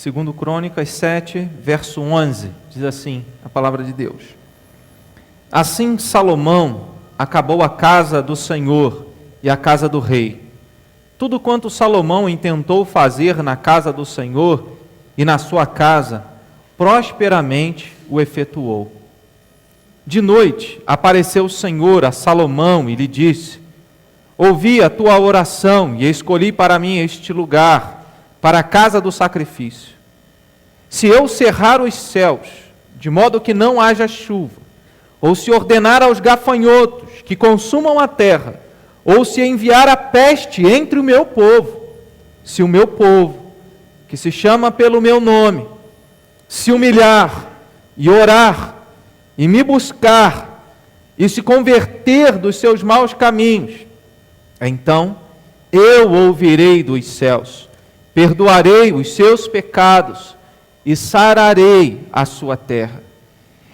Segundo Crônicas 7, verso 11, diz assim a palavra de Deus. Assim Salomão acabou a casa do Senhor e a casa do rei. Tudo quanto Salomão intentou fazer na casa do Senhor e na sua casa, prosperamente o efetuou. De noite apareceu o Senhor a Salomão e lhe disse: ouvi a tua oração e escolhi para mim este lugar, para a casa do sacrifício. Se eu cerrar os céus, de modo que não haja chuva, ou se ordenar aos gafanhotos que consumam a terra, ou se enviar a peste entre o meu povo, se o meu povo, que se chama pelo meu nome, se humilhar e orar e me buscar e se converter dos seus maus caminhos, então eu ouvirei dos céus, perdoarei os seus pecados e sararei a sua terra.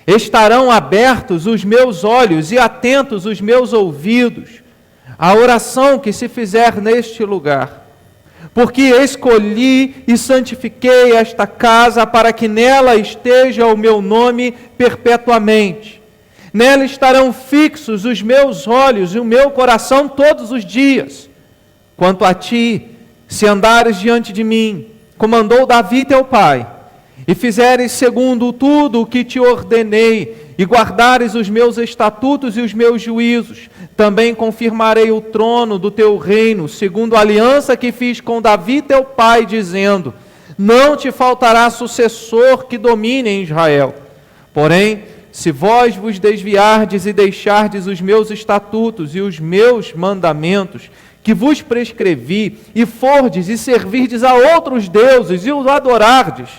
Estarão abertos os meus olhos e atentos os meus ouvidos à oração que se fizer neste lugar, porque escolhi e santifiquei esta casa para que nela esteja o meu nome perpetuamente. Nela estarão fixos os meus olhos e o meu coração todos os dias. Quanto a ti, se andares diante de mim, como andou Davi teu pai, e fizeres segundo tudo o que te ordenei, e guardares os meus estatutos e os meus juízos, também confirmarei o trono do teu reino, segundo a aliança que fiz com Davi teu pai, dizendo: não te faltará sucessor que domine em Israel. Porém, se vós vos desviardes e deixardes os meus estatutos e os meus mandamentos, que vos prescrevi, e fordes e servirdes a outros deuses e os adorardes,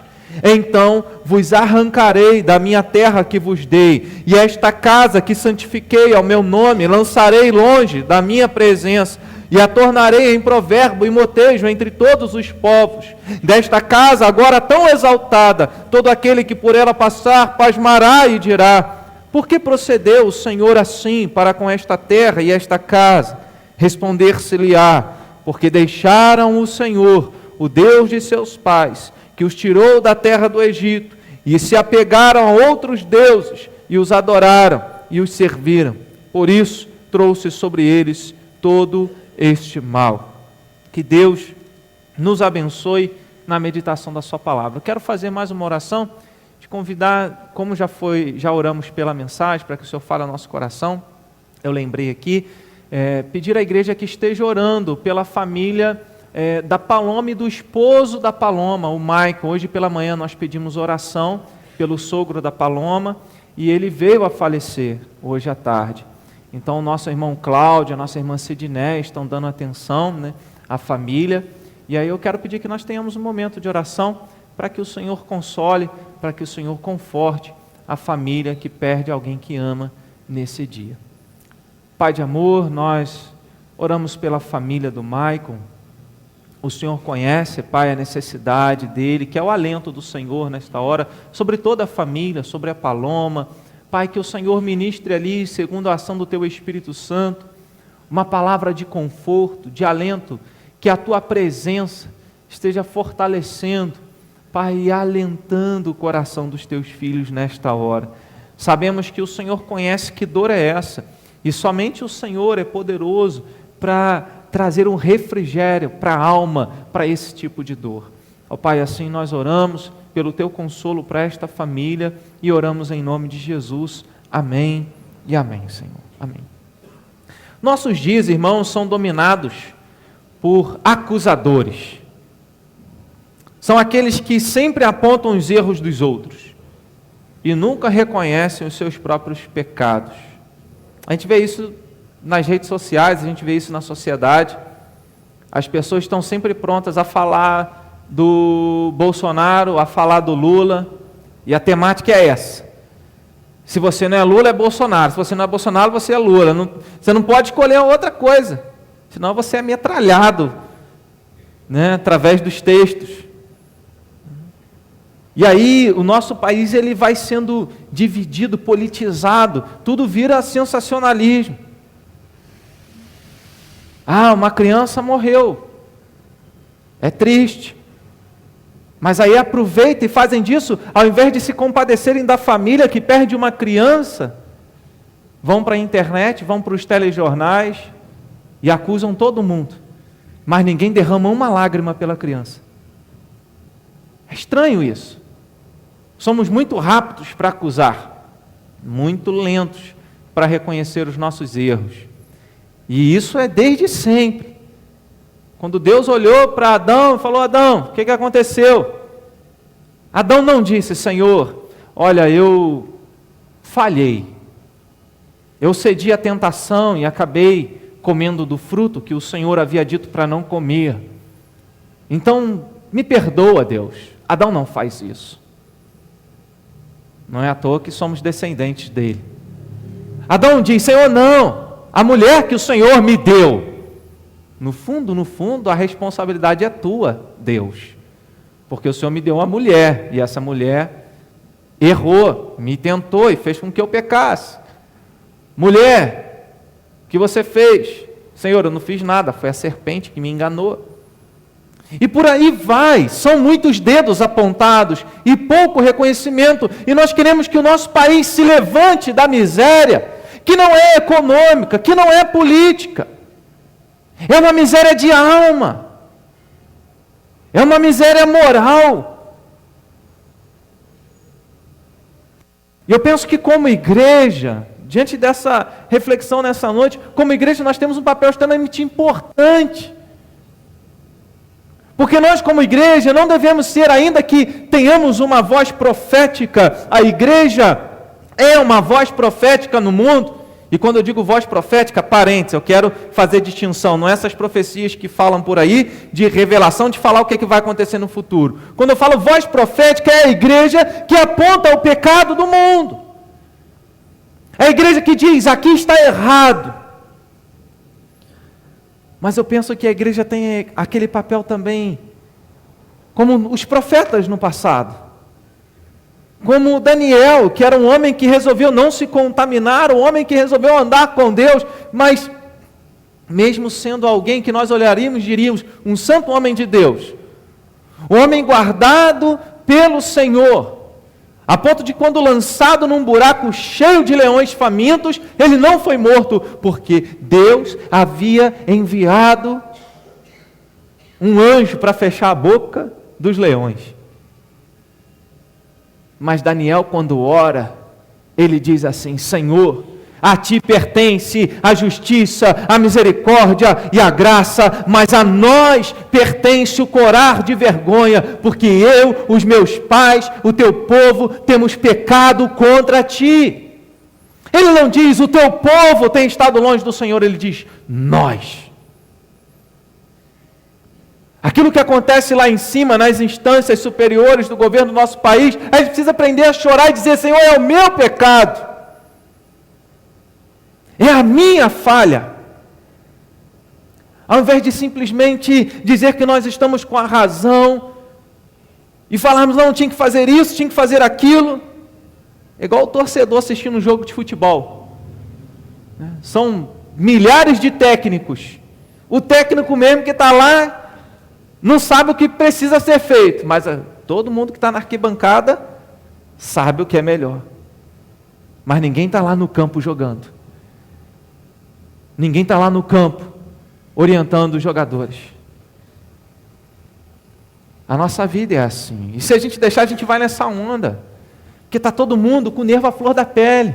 então vos arrancarei da minha terra que vos dei, e esta casa que santifiquei ao meu nome lançarei longe da minha presença, e a tornarei em provérbio e motejo entre todos os povos. Desta casa agora tão exaltada, todo aquele que por ela passar pasmará e dirá: por que procedeu o Senhor assim para com esta terra e esta casa? Responder-se-lhe-á: porque deixaram o Senhor, o Deus de seus pais, que os tirou da terra do Egito, e se apegaram a outros deuses, e os adoraram, e os serviram. Por isso trouxe sobre eles todo este mal. Que Deus nos abençoe na meditação da sua palavra. Eu quero fazer mais uma oração, te convidar, como já oramos pela mensagem, para que o Senhor fale ao nosso coração. Eu lembrei aqui, pedir à igreja que esteja orando pela família da Paloma e do esposo da Paloma, o Maicon. Hoje pela manhã nós pedimos oração pelo sogro da Paloma, e ele veio a falecer hoje à tarde. Então, nosso irmão Cláudio, a nossa irmã Sidné estão dando atenção, né, à família. E aí eu quero pedir que nós tenhamos um momento de oração para que o Senhor console, para que o Senhor conforte a família que perde alguém que ama nesse dia. Pai de amor, nós oramos pela família do Maicon. O Senhor conhece, Pai, a necessidade dele, que é o alento do Senhor nesta hora, sobre toda a família, sobre a Paloma. Pai, que o Senhor ministre ali, segundo a ação do Teu Espírito Santo, uma palavra de conforto, de alento, que a Tua presença esteja fortalecendo, Pai, e alentando o coração dos Teus filhos nesta hora. Sabemos que o Senhor conhece que dor é essa, e somente o Senhor é poderoso para trazer um refrigério para a alma, para esse tipo de dor. Ó Pai, assim nós oramos pelo Teu consolo para esta família e oramos em nome de Jesus. Amém e amém, Senhor. Amém. Nossos dias, irmãos, são dominados por acusadores. São aqueles que sempre apontam os erros dos outros e nunca reconhecem os seus próprios pecados. A gente vê isso nas redes sociais, a gente vê isso na sociedade. As pessoas estão sempre prontas a falar do Bolsonaro, a falar do Lula, e a temática é essa: se você não é Lula, é Bolsonaro; se você não é Bolsonaro, você é Lula. Você não pode escolher outra coisa, senão você é metralhado, né, através dos textos. E aí o nosso país ele vai sendo dividido, politizado, tudo vira sensacionalismo. Uma criança morreu, é triste, Mas aí aproveitam e fazem disso, ao invés de se compadecerem da família que perde uma criança, vão para a internet, vão para os telejornais e acusam todo mundo. Mas ninguém derrama uma lágrima pela criança. É estranho isso. Somos muito rápidos para acusar, muito lentos para reconhecer os nossos erros. E isso é desde sempre. Quando Deus olhou para Adão e falou: Adão, o que aconteceu? Adão não disse: Senhor, olha, eu falhei. Eu cedi à tentação e acabei comendo do fruto que o Senhor havia dito para não comer. Então, me perdoa, Deus. Adão não faz isso. Não é à toa que somos descendentes dele. Adão diz: Senhor, não, a mulher que o Senhor me deu. No fundo, a responsabilidade é tua, Deus. Porque o Senhor me deu uma mulher, e essa mulher errou, me tentou e fez com que eu pecasse. Mulher, o que você fez? Senhor, eu não fiz nada, foi a serpente que me enganou. E por aí vai, são muitos dedos apontados e pouco reconhecimento, e nós queremos que o nosso país se levante da miséria, que não é econômica, que não é política, é uma miséria de alma, é uma miséria moral. E eu penso que como igreja, diante dessa reflexão nessa noite, como igreja nós temos um papel extremamente importante. Porque nós como igreja não devemos ser, ainda que tenhamos uma voz profética, a igreja é uma voz profética no mundo. E quando eu digo voz profética, parênteses, eu quero fazer distinção, não é essas profecias que falam por aí, de revelação, de falar o que vai acontecer no futuro. Quando eu falo voz profética, é a igreja que aponta o pecado do mundo. É a igreja que diz: aqui está errado. Mas eu penso que a igreja tem aquele papel também, como os profetas no passado. Como Daniel, que era um homem que resolveu não se contaminar, um homem que resolveu andar com Deus, mas mesmo sendo alguém que nós olharíamos e diríamos, um santo homem de Deus, um homem guardado pelo Senhor, a ponto de quando lançado num buraco cheio de leões famintos, ele não foi morto, porque Deus havia enviado um anjo para fechar a boca dos leões. Mas Daniel, quando ora, ele diz assim: Senhor, a ti pertence a justiça, a misericórdia e a graça, mas a nós pertence o corar de vergonha, porque eu, os meus pais, o teu povo, temos pecado contra ti. Ele não diz: o teu povo tem estado longe do Senhor, ele diz: nós. Aquilo que acontece lá em cima, nas instâncias superiores do governo do nosso país, a gente precisa aprender a chorar e dizer: Senhor, é o meu pecado, é a minha falha. Ao invés de simplesmente dizer que nós estamos com a razão e falarmos: não, tinha que fazer isso, tinha que fazer aquilo. É igual o torcedor assistindo um jogo de futebol. São milhares de técnicos. O técnico mesmo que está lá não sabe o que precisa ser feito, mas todo mundo que está na arquibancada sabe o que é melhor. Mas ninguém está lá no campo jogando. Ninguém está lá no campo orientando os jogadores. A nossa vida é assim. E se a gente deixar, a gente vai nessa onda. Porque está todo mundo com o nervo à flor da pele.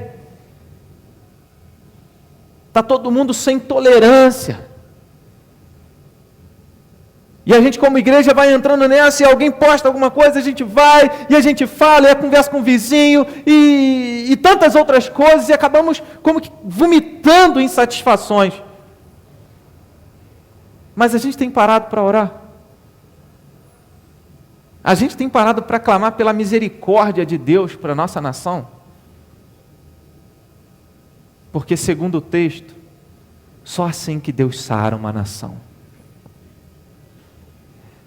Está todo mundo sem tolerância. E a gente como igreja vai entrando nessa, e alguém posta alguma coisa, a gente vai, e a gente fala, e conversa com o vizinho, e tantas outras coisas, e acabamos como que vomitando insatisfações. Mas a gente tem parado para orar? A gente tem parado para clamar pela misericórdia de Deus para a nossa nação? Porque segundo o texto, só assim que Deus sara uma nação.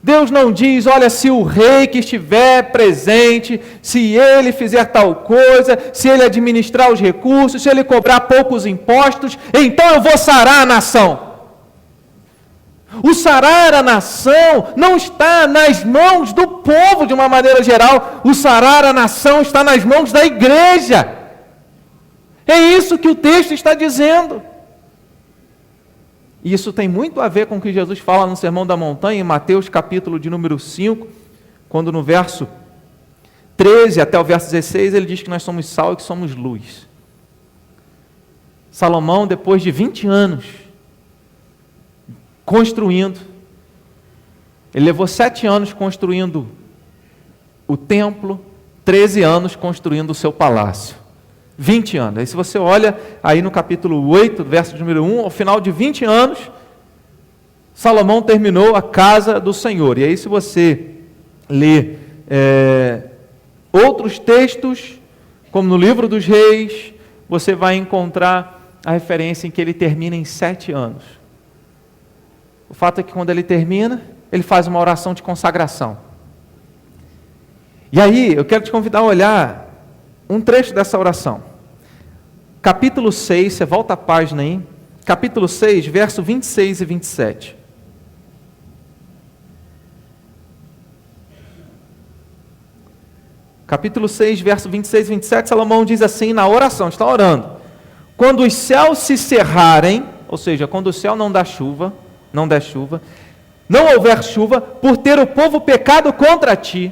Deus não diz: olha, se o rei que estiver presente, se ele fizer tal coisa, se ele administrar os recursos, se ele cobrar poucos impostos, então eu vou sarar a nação. O sarar a nação não está nas mãos do povo de uma maneira geral. O sarar a nação está nas mãos da igreja. É isso que o texto está dizendo. E isso tem muito a ver com o que Jesus fala no Sermão da Montanha, em Mateus capítulo de número 5, quando no verso 13 até o verso 16, ele diz que nós somos sal e que somos luz. Salomão, depois de 20 anos construindo, ele levou 7 anos construindo o templo, 13 anos construindo o seu palácio. 20 anos. Aí se você olha aí no capítulo 8, verso número 1, ao final de 20 anos, Salomão terminou a casa do Senhor. E aí se você lê outros textos, como no livro dos Reis, você vai encontrar a referência em que ele termina em 7 anos. O fato é que quando ele termina, ele faz uma oração de consagração. E aí, eu quero te convidar a olhar um trecho dessa oração. Capítulo 6, você volta a página aí. Capítulo 6, verso 26 e 27. Capítulo 6, verso 26 e 27, Salomão diz assim na oração, está orando. Quando os céus se cerrarem, ou seja, quando o céu não der chuva, não houver chuva, por ter o povo pecado contra ti.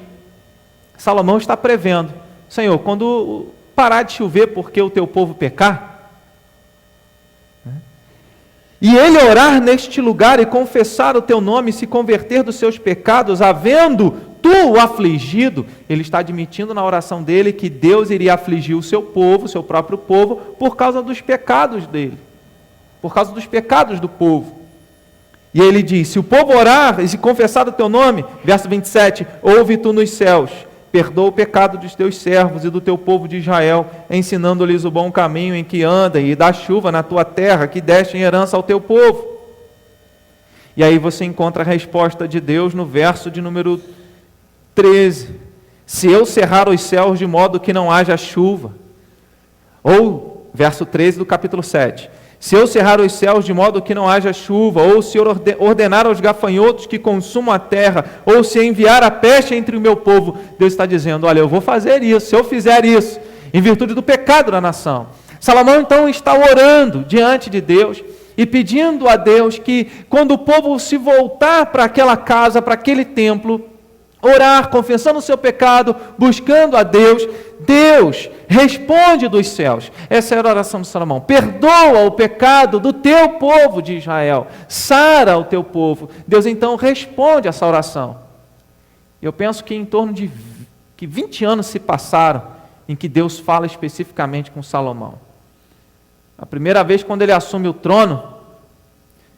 Salomão está prevendo, Senhor, quando parar de chover porque o teu povo pecar, e ele orar neste lugar e confessar o teu nome e se converter dos seus pecados, havendo tu o afligido, ele está admitindo na oração dele que Deus iria afligir o seu povo, o seu próprio povo, por causa dos pecados dele, por causa dos pecados do povo. E ele diz, se o povo orar e se confessar o teu nome, verso 27, ouve tu nos céus, perdoa o pecado dos teus servos e do teu povo de Israel, ensinando-lhes o bom caminho em que andem, e dá chuva na tua terra, que deste em herança ao teu povo. E aí você encontra a resposta de Deus no verso de número 13. Se eu cerrar os céus de modo que não haja chuva, ou verso 13 do capítulo 7, se eu cerrar os céus de modo que não haja chuva, ou se eu ordenar aos gafanhotos que consumam a terra, ou se enviar a peste entre o meu povo, Deus está dizendo, olha, eu vou fazer isso, se eu fizer isso, em virtude do pecado da nação. Salomão então está orando diante de Deus, e pedindo a Deus que quando o povo se voltar para aquela casa, para aquele templo, orar, confessando o seu pecado, buscando a Deus, Deus responde dos céus. Essa era a oração de Salomão. Perdoa o pecado do teu povo de Israel. Sara o teu povo. Deus então responde essa oração. Eu penso que em torno de 20 anos se passaram em que Deus fala especificamente com Salomão. A primeira vez quando ele assume o trono,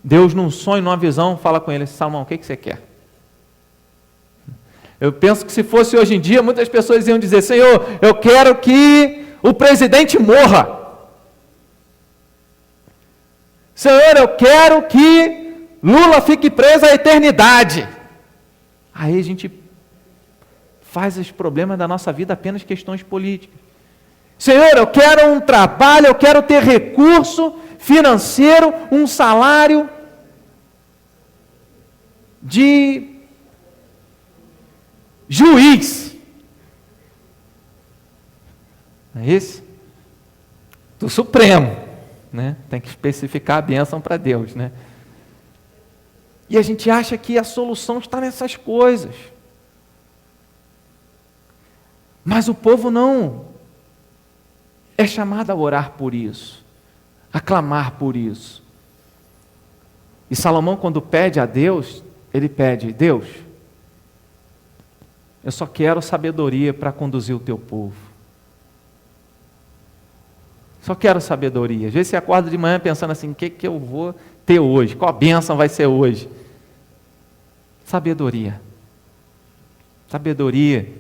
Deus num sonho, numa visão, fala com ele, Salomão, o que você quer? Eu penso que se fosse hoje em dia, muitas pessoas iam dizer, Senhor, eu quero que o presidente morra. Senhor, eu quero que Lula fique preso à eternidade. Aí a gente faz os problemas da nossa vida apenas questões políticas. Senhor, eu quero um trabalho, eu quero ter recurso financeiro, um salário de juiz. É isso? Do Supremo, né? Tem que especificar a bênção para Deus, né? E a gente acha que a solução está nessas coisas. Mas o povo não é chamado a orar por isso, a clamar por isso. E Salomão, quando pede a Deus, ele pede, Deus, eu só quero sabedoria para conduzir o teu povo. Só quero sabedoria. Às vezes você acorda de manhã pensando assim, o que eu vou ter hoje? Qual a bênção vai ser hoje? Sabedoria. Sabedoria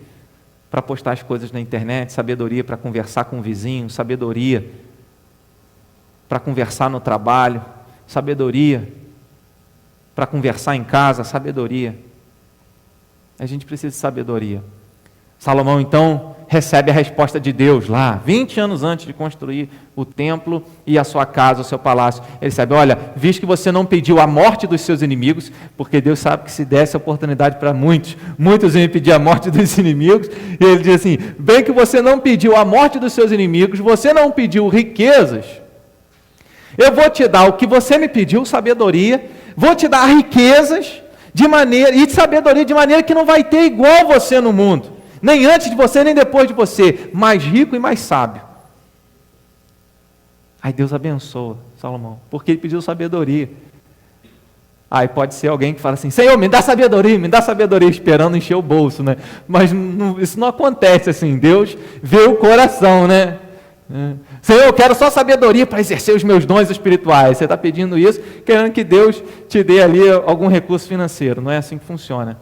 para postar as coisas na internet, sabedoria para conversar com o vizinho, sabedoria para conversar no trabalho, sabedoria para conversar em casa, sabedoria. A gente precisa de sabedoria. Salomão, então, recebe a resposta de Deus lá, 20 anos antes de construir o templo e a sua casa, o seu palácio. Ele sabe, olha, visto que você não pediu a morte dos seus inimigos, porque Deus sabe que se desse a oportunidade para muitos iam pedir a morte dos inimigos, e ele diz assim, bem que você não pediu a morte dos seus inimigos, você não pediu riquezas, eu vou te dar o que você me pediu, sabedoria, vou te dar riquezas e sabedoria de maneira que não vai ter igual você no mundo, nem antes de você, nem depois de você, mais rico e mais sábio. Aí Deus abençoa Salomão, porque ele pediu sabedoria. Aí pode ser alguém que fala assim, Senhor, me dá sabedoria, esperando encher o bolso, né? Mas isso não acontece assim, Deus vê o coração, né? Senhor, eu quero só sabedoria para exercer os meus dons espirituais. Você está pedindo isso, querendo que Deus te dê ali algum recurso financeiro. Não é assim que funciona.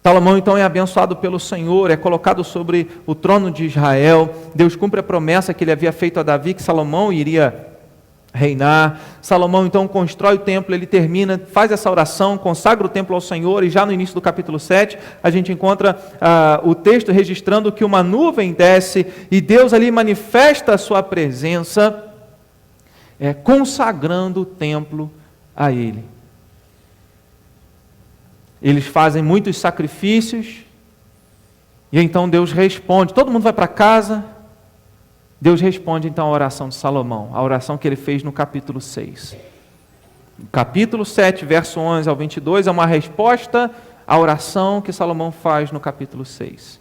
Salomão então é abençoado pelo Senhor, é colocado sobre o trono de Israel. Deus cumpre a promessa que ele havia feito a Davi, que Salomão iria reinar. Salomão então constrói o templo, ele termina, faz essa oração, consagra o templo ao Senhor, e já no início do capítulo 7, a gente encontra o texto registrando que uma nuvem desce, e Deus ali manifesta a sua presença, consagrando o templo a Ele. Eles fazem muitos sacrifícios, e então Deus responde, todo mundo vai para casa. Deus responde então a oração de Salomão, a oração que ele fez no capítulo 6. No capítulo 7, verso 11 ao 22, é uma resposta à oração que Salomão faz no capítulo 6.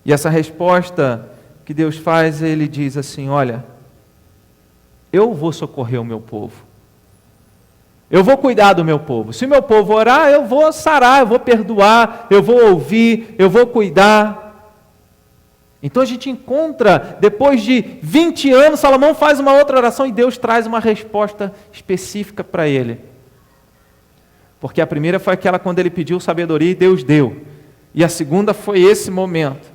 E essa resposta que Deus faz, ele diz assim, olha, eu vou socorrer o meu povo. Eu vou cuidar do meu povo. Se o meu povo orar, eu vou sarar, eu vou perdoar, eu vou ouvir, eu vou cuidar. Então a gente encontra, depois de 20 anos, Salomão faz uma outra oração e Deus traz uma resposta específica para ele. Porque a primeira foi aquela quando ele pediu sabedoria e Deus deu. E a segunda foi esse momento,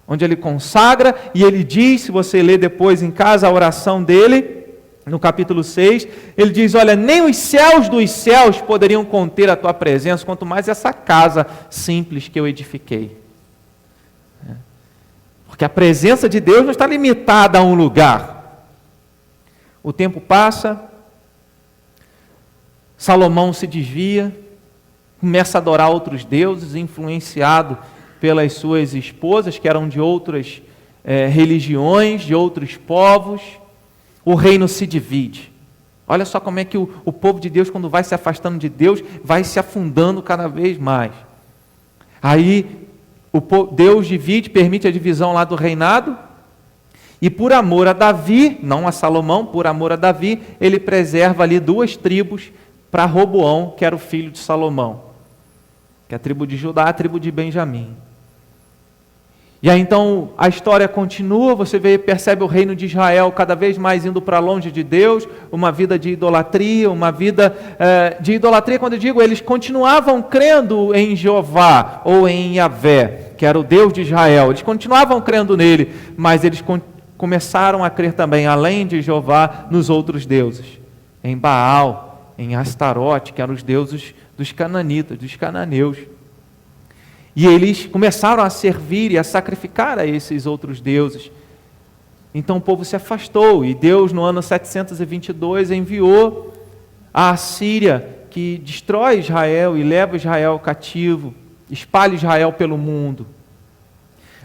onde ele consagra e ele diz, se você ler depois em casa a oração dele, no capítulo 6, ele diz, olha, nem os céus dos céus poderiam conter a tua presença, quanto mais essa casa simples que eu edifiquei. Porque a presença de Deus não está limitada a um lugar. O tempo passa, Salomão se desvia, começa a adorar outros deuses, influenciado pelas suas esposas, que eram de outras religiões, de outros povos. O reino se divide. Olha só como é que o povo de Deus, quando vai se afastando de Deus, vai se afundando cada vez mais. Aí Deus divide, permite a divisão lá do reinado, e por amor a Davi, não a Salomão, por amor a Davi, ele preserva ali 2 tribos para Roboão, que era o filho de Salomão, que é a tribo de Judá, a tribo de Benjamim. E aí então a história continua, você percebe o reino de Israel cada vez mais indo para longe de Deus, uma vida de idolatria, uma vida de idolatria, quando eu digo, eles continuavam crendo em Jeová ou em Yahvé, que era o Deus de Israel, eles continuavam crendo nele, mas eles começaram a crer também, além de Jeová, nos outros deuses, em Baal, em Astarote, que eram os deuses dos cananitas, dos cananeus. E eles começaram a servir e a sacrificar a esses outros deuses. Então o povo se afastou, e Deus no ano 722 enviou a Assíria, que destrói Israel e leva Israel cativo, espalha Israel pelo mundo.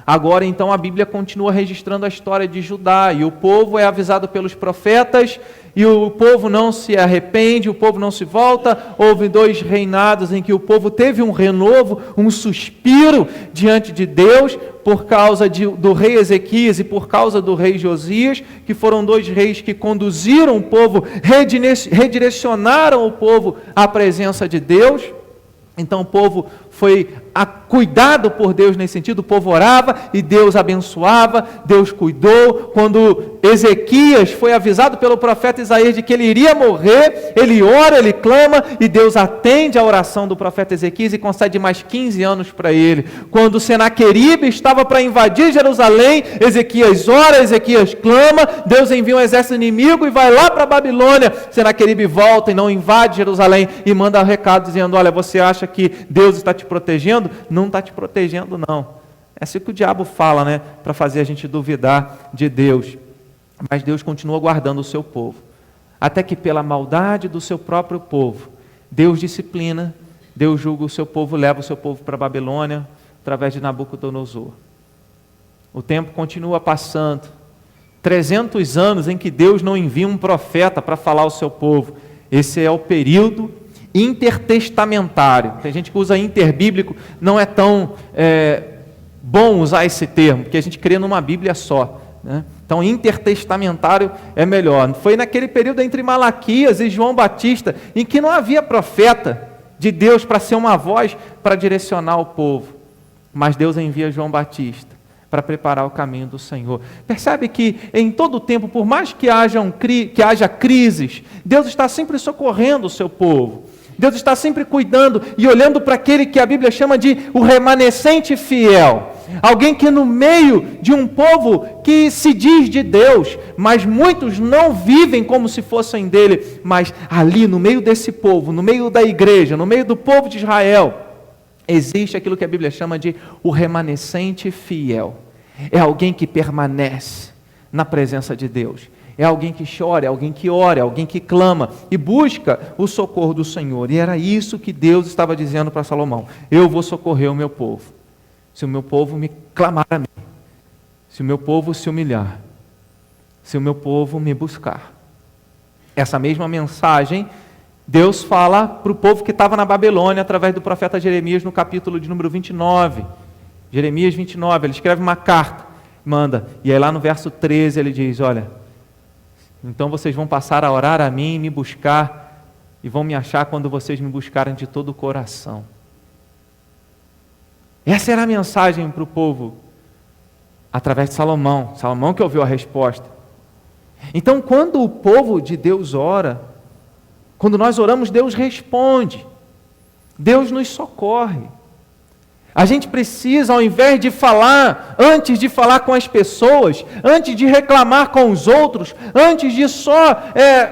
Agora então a Bíblia continua registrando a história de Judá, e o povo é avisado pelos profetas, e o povo não se arrepende, o povo não se volta. Houve 2 reinados em que o povo teve um renovo, um suspiro diante de Deus, por causa do rei Ezequias e por causa do rei Josias, que foram 2 reis que conduziram o povo, redirecionaram o povo à presença de Deus. Então o povo foi cuidado por Deus nesse sentido, o povo orava e Deus abençoava, Deus cuidou. Quando Ezequias foi avisado pelo profeta Isaías de que ele iria morrer, ele ora, ele clama, e Deus atende a oração do profeta Ezequias e concede mais 15 anos para ele. Quando Senaqueribe estava para invadir Jerusalém, Ezequias ora, Ezequias clama, Deus envia um exército inimigo e vai lá para a Babilônia. Senaqueribe volta e não invade Jerusalém e manda um recado dizendo, olha, você acha que Deus está te te protegendo, não está te protegendo não. É assim que o diabo fala, né? Para fazer a gente duvidar de Deus. Mas Deus continua guardando o seu povo. Até que pela maldade do seu próprio povo, Deus disciplina, Deus julga o seu povo, leva o seu povo para a Babilônia, através de Nabucodonosor. O tempo continua passando. 300 anos em que Deus não envia um profeta para falar ao seu povo. Esse é o período intertestamentário. Tem gente que usa interbíblico, não é tão bom usar esse termo, porque a gente crê numa Bíblia só, né? Então, intertestamentário é melhor. Foi naquele período entre Malaquias e João Batista, em que não havia profeta de Deus para ser uma voz para direcionar o povo. Mas Deus envia João Batista para preparar o caminho do Senhor. Percebe que em todo o tempo, por mais que haja crises, Deus está sempre socorrendo o seu povo. Deus está sempre cuidando e olhando para aquele que a Bíblia chama de o remanescente fiel. Alguém que no meio de um povo que se diz de Deus, mas muitos não vivem como se fossem dele, mas ali no meio desse povo, no meio da igreja, no meio do povo de Israel, existe aquilo que a Bíblia chama de o remanescente fiel. É alguém que permanece na presença de Deus. É alguém que chora, é alguém que ora, é alguém que clama e busca o socorro do Senhor. E era isso que Deus estava dizendo para Salomão: eu vou socorrer o meu povo, se o meu povo me clamar a mim, se o meu povo se humilhar, se o meu povo me buscar. Essa mesma mensagem Deus fala para o povo que estava na Babilônia através do profeta Jeremias no capítulo de número 29. Jeremias 29, ele escreve uma carta, manda, e aí lá no verso 13 ele diz: olha, então vocês vão passar a orar a mim e me buscar, e vão me achar quando vocês me buscarem de todo o coração. Essa era a mensagem para o povo, através de Salomão. Salomão que ouviu a resposta. Então, quando o povo de Deus ora, quando nós oramos, Deus responde. Deus nos socorre. A gente precisa, ao invés de falar, antes de falar com as pessoas, antes de reclamar com os outros, antes de só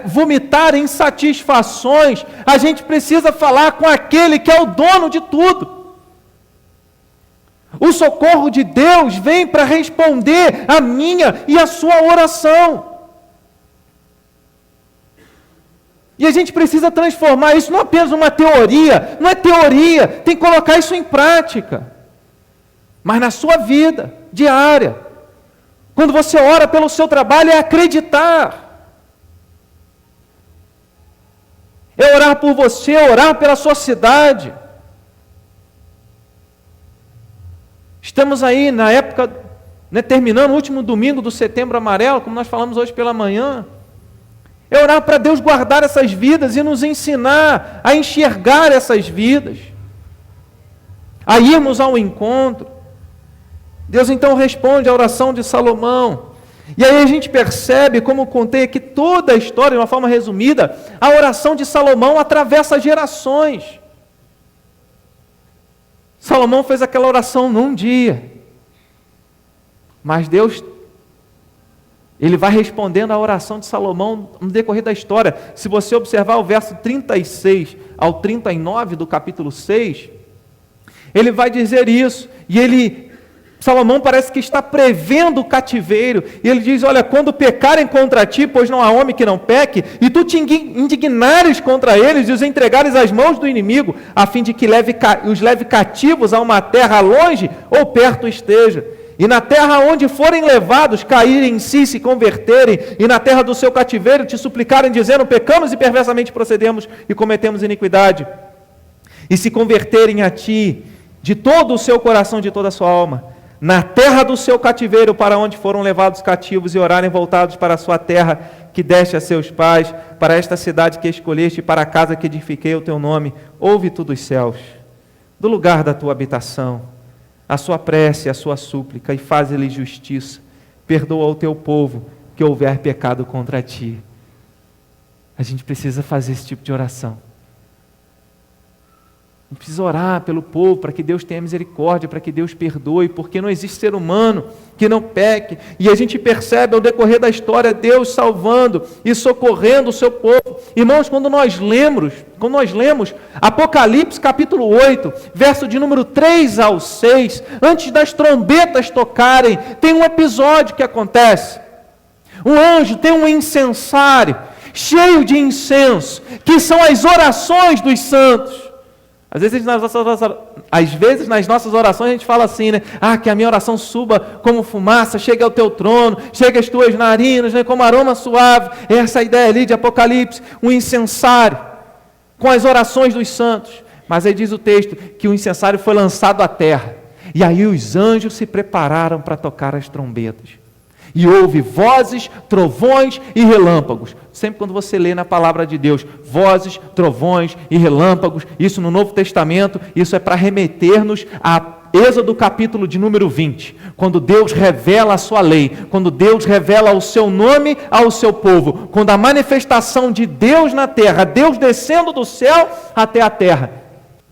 vomitar insatisfações, a gente precisa falar com aquele que é o dono de tudo. O socorro de Deus vem para responder a minha e a sua oração. E a gente precisa transformar isso não apenas numa teoria, não é teoria, tem que colocar isso em prática. Mas na sua vida diária. Quando você ora pelo seu trabalho, é acreditar. É orar por você, é orar pela sua cidade. Estamos aí na época, terminando o último domingo do Setembro Amarelo, como nós falamos hoje pela manhã. É orar para Deus guardar essas vidas e nos ensinar a enxergar essas vidas, a irmos ao encontro. Deus então responde à oração de Salomão. E aí a gente percebe, como eu contei aqui toda a história, de uma forma resumida, a oração de Salomão atravessa gerações. Salomão fez aquela oração num dia, mas Deus, ele vai respondendo a oração de Salomão no decorrer da história. Se você observar o verso 36 ao 39 do capítulo 6, ele vai dizer isso, e Salomão parece que está prevendo o cativeiro, e ele diz: olha, quando pecarem contra ti, pois não há homem que não peque, e tu te indignares contra eles e os entregares às mãos do inimigo, a fim de que os leve cativos a uma terra longe ou perto esteja, e na terra onde forem levados, caírem em si, se converterem, e na terra do seu cativeiro te suplicarem, dizendo: pecamos e perversamente procedemos e cometemos iniquidade, e se converterem a ti de todo o seu coração e de toda a sua alma, na terra do seu cativeiro, para onde foram levados cativos, e orarem voltados para a sua terra, que deste a seus pais, para esta cidade que escolheste, para a casa que edifiquei o teu nome, ouve tu dos céus, do lugar da tua habitação, a sua prece, a sua súplica, e faz-lhe justiça, perdoa o teu povo, que houver pecado contra ti. A gente precisa fazer esse tipo de oração. A gente precisa orar pelo povo, para que Deus tenha misericórdia, para que Deus perdoe, porque não existe ser humano que não peque. E a gente percebe ao decorrer da história Deus salvando e socorrendo o seu povo. Irmãos, quando nós lemos Apocalipse capítulo 8, verso de número 3 ao 6, antes das trombetas tocarem, tem um episódio que acontece. Um anjo tem um incensário cheio de incenso, que são as orações dos santos. Às vezes nas nossas orações a gente fala assim, né? Que a minha oração suba como fumaça, chegue ao teu trono, chegue às tuas narinas, né? Como aroma suave. Essa é a ideia ali de Apocalipse, um incensário com as orações dos santos. Mas aí diz o texto que o incensário foi lançado à terra. E aí os anjos se prepararam para tocar as trombetas. E houve vozes, trovões e relâmpagos. Sempre quando você lê na palavra de Deus, vozes, trovões e relâmpagos, isso no Novo Testamento, isso é para remeter-nos a Êxodo capítulo de número 20, quando Deus revela a sua lei, quando Deus revela o seu nome ao seu povo, quando a manifestação de Deus na terra, Deus descendo do céu até a terra.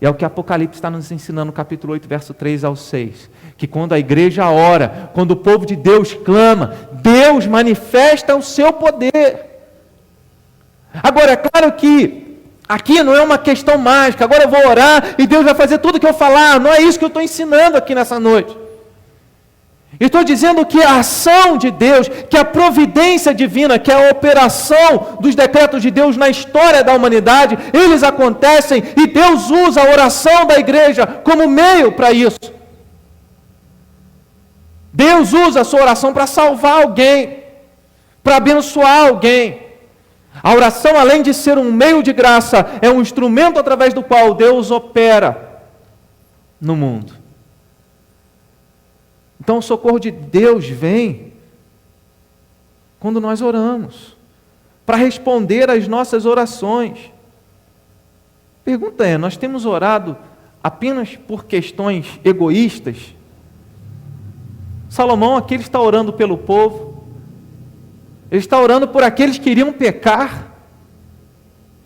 E é o que Apocalipse está nos ensinando no capítulo 8, verso 3 ao 6. Que quando a igreja ora, quando o povo de Deus clama, Deus manifesta o seu poder. Agora, é claro que aqui não é uma questão mágica, agora eu vou orar e Deus vai fazer tudo o que eu falar. Não é isso que eu estou ensinando aqui nessa noite. Estou dizendo que a ação de Deus, que a providência divina, que a operação dos decretos de Deus na história da humanidade, eles acontecem e Deus usa a oração da igreja como meio para isso. Deus usa a sua oração para salvar alguém, para abençoar alguém. A oração, além de ser um meio de graça, é um instrumento através do qual Deus opera no mundo. Então o socorro de Deus vem quando nós oramos, para responder às nossas orações. Pergunta é, nós temos orado apenas por questões egoístas? Salomão aqui ele está orando pelo povo, ele está orando por aqueles que iriam pecar,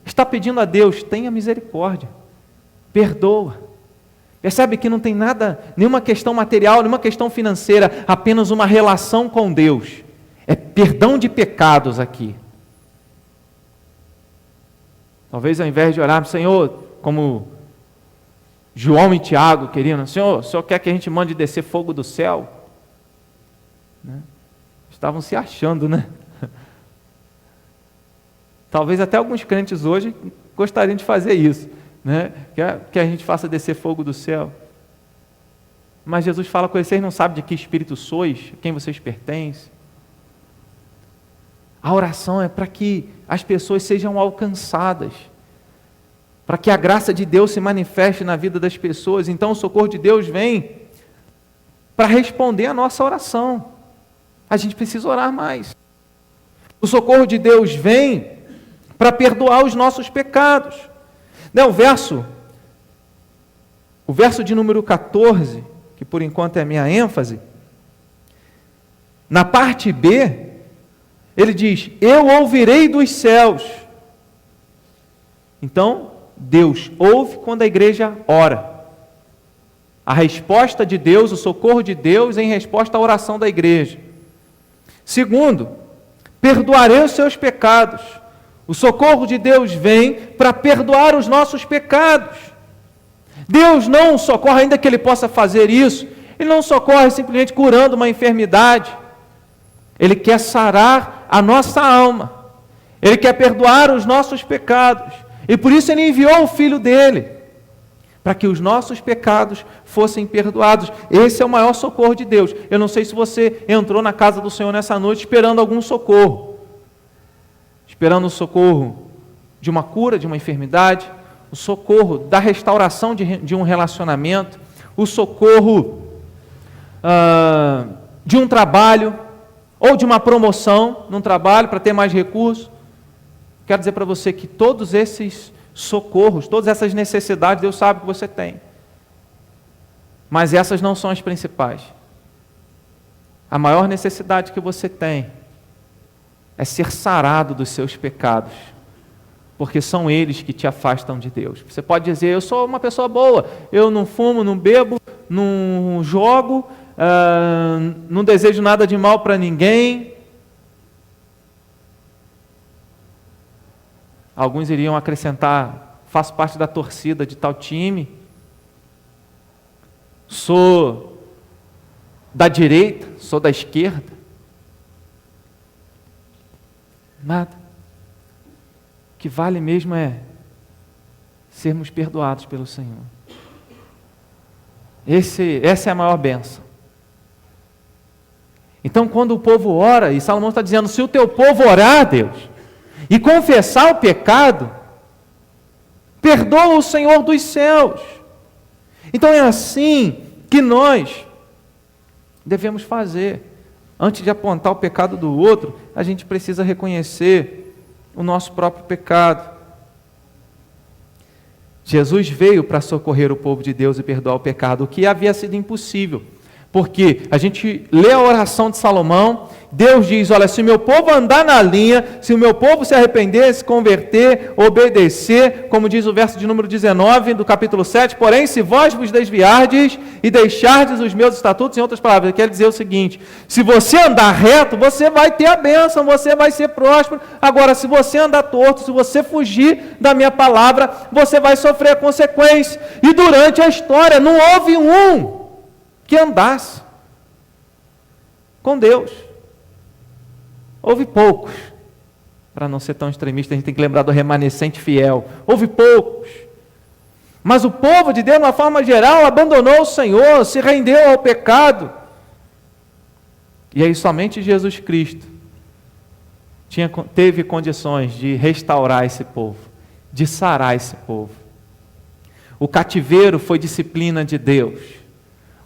está pedindo a Deus, tenha misericórdia, perdoa. Percebe que não tem nada, nenhuma questão material, nenhuma questão financeira, apenas uma relação com Deus. É perdão de pecados aqui. Talvez ao invés de orar, Senhor, como João e Tiago queriam, Senhor, o Senhor quer que a gente mande descer fogo do céu? Né? Estavam se achando, né? Talvez até alguns crentes hoje gostariam de fazer isso. Né? Que a gente faça descer fogo do céu. Mas Jesus fala com eles, vocês não sabem de que espírito sois, a quem vocês pertencem. A oração é para que as pessoas sejam alcançadas, para que a graça de Deus se manifeste na vida das pessoas. Então o socorro de Deus vem para responder a nossa oração. A gente precisa orar mais. O socorro de Deus vem para perdoar os nossos pecados. O verso de número 14, que por enquanto é a minha ênfase, na parte B, ele diz, eu ouvirei dos céus. Então, Deus ouve quando a igreja ora. A resposta de Deus, o socorro de Deus em resposta à oração da igreja. Segundo, perdoarei os seus pecados. O socorro de Deus vem para perdoar os nossos pecados. Deus não socorre, ainda que Ele possa fazer isso, Ele não socorre simplesmente curando uma enfermidade. Ele quer sarar a nossa alma. Ele quer perdoar os nossos pecados. E por isso Ele enviou o Filho dEle, para que os nossos pecados fossem perdoados. Esse é o maior socorro de Deus. Eu não sei se você entrou na casa do Senhor nessa noite esperando algum socorro. Esperando o socorro de uma cura, de uma enfermidade, o socorro da restauração de um relacionamento, o socorro de um trabalho, ou de uma promoção num trabalho para ter mais recursos. Quero dizer para você que todos esses socorros, todas essas necessidades, Deus sabe que você tem. Mas essas não são as principais. A maior necessidade que você tem é ser sarado dos seus pecados. porque são eles que te afastam de Deus. Você pode dizer, eu sou uma pessoa boa, eu não fumo, não bebo, não jogo, não desejo nada de mal para ninguém. Alguns iriam acrescentar, faço parte da torcida de tal time, sou da direita, sou da esquerda. Nada. O que vale mesmo é sermos perdoados pelo Senhor. Essa é a maior bênção. Então, quando o povo ora, e Salomão está dizendo, se o teu povo orar, Deus, e confessar o pecado, perdoa o Senhor dos céus. Então é assim que nós devemos fazer. Antes de apontar o pecado do outro, a gente precisa reconhecer o nosso próprio pecado. Jesus veio para socorrer o povo de Deus e perdoar o pecado, o que havia sido impossível. Porque a gente lê a oração de Salomão, Deus diz, olha, se o meu povo andar na linha, se o meu povo se arrepender, se converter, obedecer, como diz o verso de número 19 do capítulo 7, porém, se vós vos desviardes e deixardes os meus estatutos, em outras palavras, quer dizer o seguinte, se você andar reto, você vai ter a bênção, você vai ser próspero. Agora, se você andar torto, se você fugir da minha palavra, você vai sofrer a consequência. E durante a história, não houve um que andasse com Deus. Houve poucos, para não ser tão extremista, a gente tem que lembrar do remanescente fiel. Houve poucos, mas o povo de Deus, de uma forma geral, abandonou o Senhor, se rendeu ao pecado. E aí somente Jesus Cristo teve condições de restaurar esse povo, de sarar esse povo. O cativeiro foi disciplina de Deus,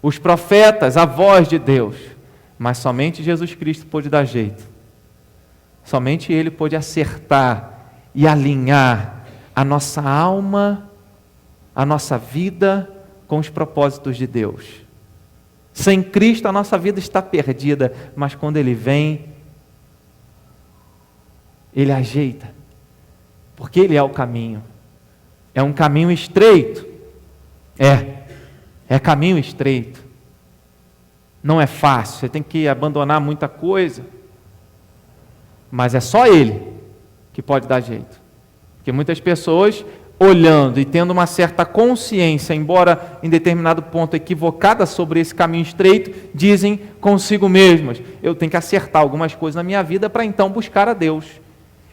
os profetas, a voz de Deus, mas somente Jesus Cristo pôde dar jeito. Somente Ele pôde acertar e alinhar a nossa alma, a nossa vida com os propósitos de Deus. Sem Cristo a nossa vida está perdida, mas quando Ele vem, Ele ajeita, porque Ele é o caminho. É um caminho estreito. É caminho estreito. Não é fácil, você tem que abandonar muita coisa. Mas é só Ele que pode dar jeito. Porque muitas pessoas, olhando e tendo uma certa consciência, embora em determinado ponto equivocada sobre esse caminho estreito, dizem consigo mesmas, eu tenho que acertar algumas coisas na minha vida para então buscar a Deus.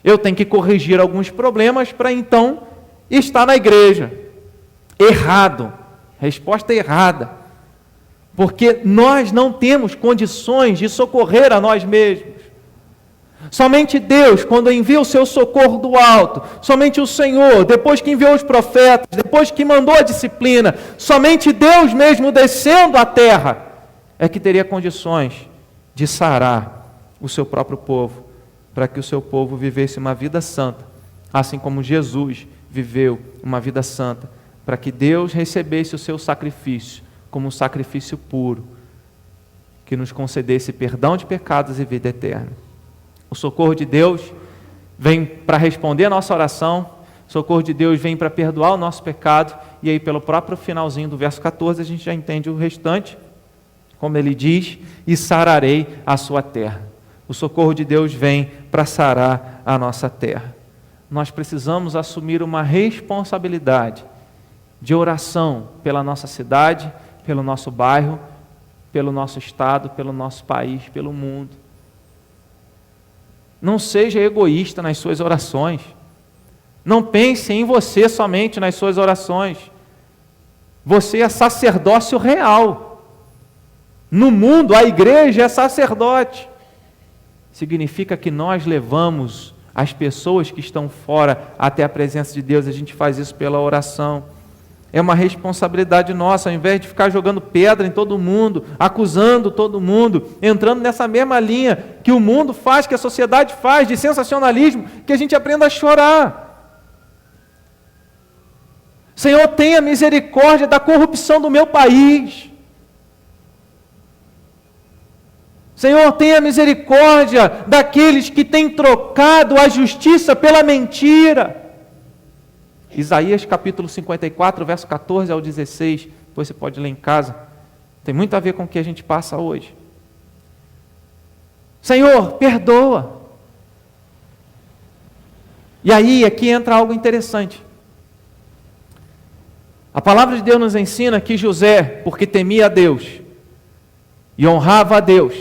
Eu tenho que corrigir alguns problemas para então estar na igreja. Errado. Resposta errada. Porque nós não temos condições de socorrer a nós mesmos. Somente Deus, quando envia o seu socorro do alto, somente o Senhor, depois que enviou os profetas, depois que mandou a disciplina, somente Deus mesmo descendo à terra, é que teria condições de sarar o seu próprio povo, para que o seu povo vivesse uma vida santa, assim como Jesus viveu uma vida santa, para que Deus recebesse o seu sacrifício como um sacrifício puro, que nos concedesse perdão de pecados e vida eterna. O socorro de Deus vem para responder a nossa oração, o socorro de Deus vem para perdoar o nosso pecado, e aí pelo próprio finalzinho do verso 14 a gente já entende o restante, como ele diz, e sararei a sua terra. O socorro de Deus vem para sarar a nossa terra. Nós precisamos assumir uma responsabilidade de oração pela nossa cidade, pelo nosso bairro, pelo nosso estado, pelo nosso país, pelo mundo. Não seja egoísta nas suas orações. Não pense em você somente nas suas orações. Você é sacerdócio real. No mundo, a igreja é sacerdote. Significa que nós levamos as pessoas que estão fora até a presença de Deus. A gente faz isso pela oração. É uma responsabilidade nossa, ao invés de ficar jogando pedra em todo mundo, acusando todo mundo, entrando nessa mesma linha que o mundo faz, que a sociedade faz, de sensacionalismo, que a gente aprenda a chorar. Senhor, tenha misericórdia da corrupção do meu país. Senhor, tenha misericórdia daqueles que têm trocado a justiça pela mentira. Isaías capítulo 54, verso 14 ao 16, depois você pode ler em casa, tem muito a ver com o que a gente passa hoje. Senhor, perdoa. E aí, aqui entra algo interessante. A palavra de Deus nos ensina que José, porque temia a Deus e honrava a Deus,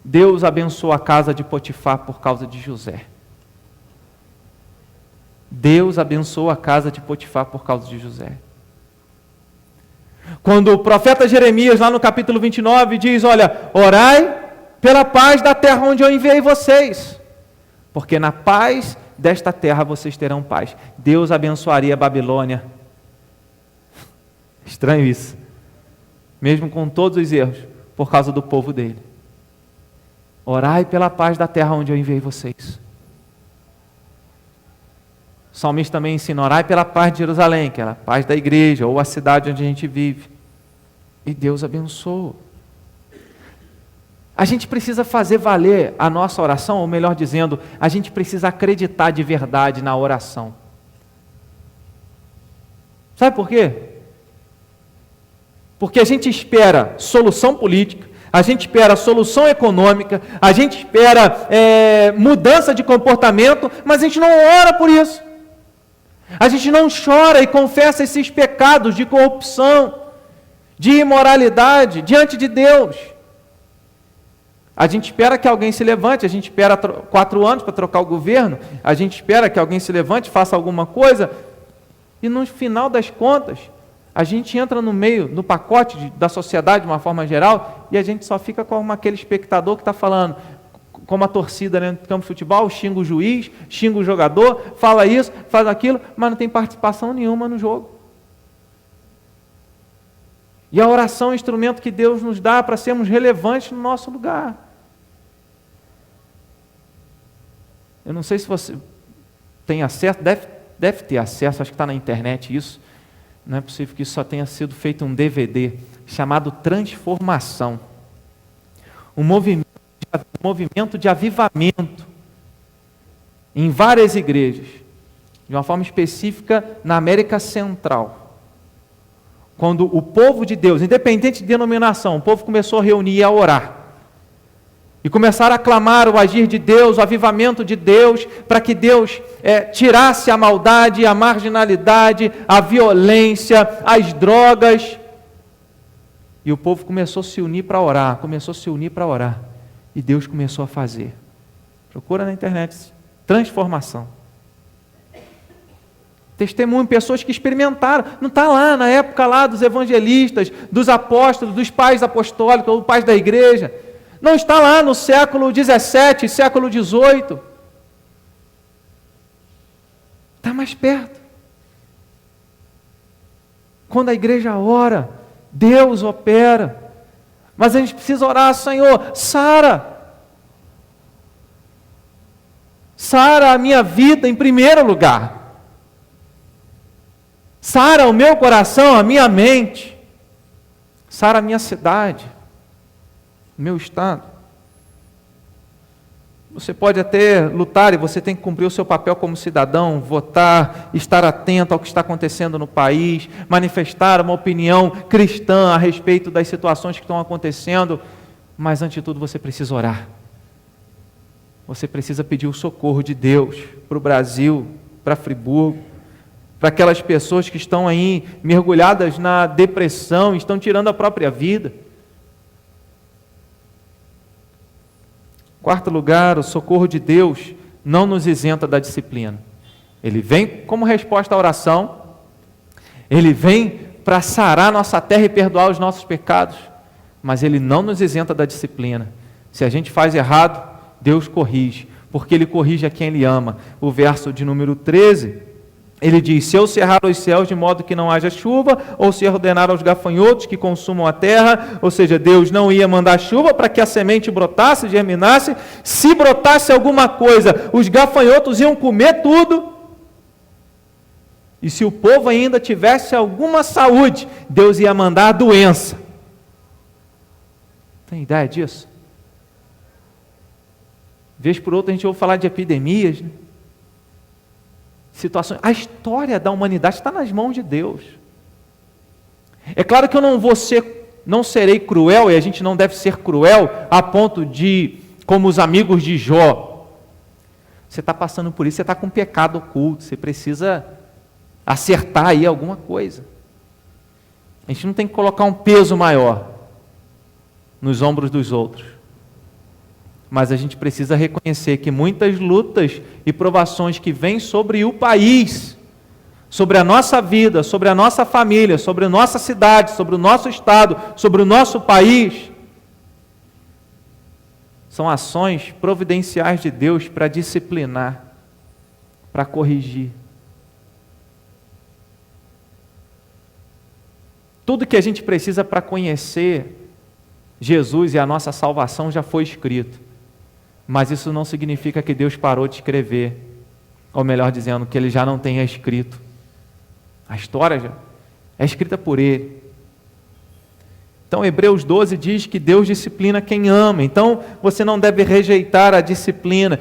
Deus abençoou a casa de Potifar por causa de José. Deus abençoou a casa de Potifar por causa de José. Quando o profeta Jeremias, lá no capítulo 29, diz, olha, orai pela paz da terra onde eu enviei vocês, porque na paz desta terra vocês terão paz. Deus abençoaria a Babilônia. Estranho isso. Mesmo com todos os erros, por causa do povo dele. Orai pela paz da terra onde eu enviei vocês. O salmista também ensina, orai pela paz de Jerusalém, que é a paz da igreja, ou a cidade onde a gente vive. E Deus abençoa. A gente precisa fazer valer a nossa oração, ou melhor dizendo, a gente precisa acreditar de verdade na oração. Sabe por quê? Porque a gente espera solução política, a gente espera solução econômica, a gente espera mudança de comportamento, mas a gente não ora por isso. A gente não chora e confessa esses pecados de corrupção, de imoralidade diante de Deus. A gente espera que alguém se levante, a gente espera 4 anos para trocar o governo, a gente espera que alguém se levante, faça alguma coisa, e no final das contas, a gente entra no meio, no pacote da sociedade de uma forma geral, e a gente só fica como aquele espectador que está falando, como a torcida, né, no campo de futebol, xinga o juiz, xinga o jogador, fala isso, faz aquilo, mas não tem participação nenhuma no jogo. E a oração é um instrumento que Deus nos dá para sermos relevantes no nosso lugar. Eu não sei se você tem acesso, deve ter acesso, acho que está na internet isso. Não é possível que isso só tenha sido feito um DVD, chamado Transformação. Um movimento de avivamento em várias igrejas, de uma forma específica na América Central. Quando o povo de Deus, independente de denominação, o povo começou a reunir e a orar. E começaram a clamar o agir de Deus, o avivamento de Deus, para que Deus tirasse a maldade, a marginalidade, a violência, as drogas. E o povo começou a se unir para orar, E Deus começou a fazer. Procura na internet, transformação. Testemunho, pessoas que experimentaram. Não está lá na época lá dos evangelistas, dos apóstolos, dos pais apostólicos, ou pais da igreja. Não está lá no século 17, século 18. Está mais perto. Quando a igreja ora, Deus opera. Mas a gente precisa orar, Senhor, sara a minha vida em primeiro lugar. Sara o meu coração, a minha mente. Sara a minha cidade, o meu estado. Você pode até lutar e você tem que cumprir o seu papel como cidadão, votar, estar atento ao que está acontecendo no país, manifestar uma opinião cristã a respeito das situações que estão acontecendo, mas antes de tudo você precisa orar. Você precisa pedir o socorro de Deus para o Brasil, para Friburgo, para aquelas pessoas que estão aí mergulhadas na depressão, estão tirando a própria vida. Quarto lugar, o socorro de Deus não nos isenta da disciplina. Ele vem como resposta à oração, ele vem para sarar nossa terra e perdoar os nossos pecados, mas ele não nos isenta da disciplina. Se a gente faz errado, Deus corrige, porque ele corrige a quem ele ama. O verso de número 13, ele diz, se eu cerrar os céus de modo que não haja chuva, ou se ordenar aos gafanhotos que consumam a terra, ou seja, Deus não ia mandar chuva para que a semente brotasse, germinasse, se brotasse alguma coisa, os gafanhotos iam comer tudo, e se o povo ainda tivesse alguma saúde, Deus ia mandar a doença. Tem ideia disso? Vez por outra a gente ouve falar de epidemias, né? situações. A história da humanidade está nas mãos de Deus. É claro que eu não serei cruel, e a gente não deve ser cruel a ponto de, como os amigos de Jó, você está passando por isso, você está com um pecado oculto, você precisa acertar aí alguma coisa. A gente não tem que colocar um peso maior nos ombros dos outros. Mas a gente precisa reconhecer que muitas lutas e provações que vêm sobre o país, sobre a nossa vida, sobre a nossa família, sobre a nossa cidade, sobre o nosso estado, sobre o nosso país, são ações providenciais de Deus para disciplinar, para corrigir. Tudo que a gente precisa para conhecer Jesus e a nossa salvação já foi escrito. Mas isso não significa que Deus parou de escrever. Ou melhor dizendo, que Ele já não tenha escrito. A história já é escrita por Ele. Então, Hebreus 12 diz que Deus disciplina quem ama. Então, você não deve rejeitar a disciplina.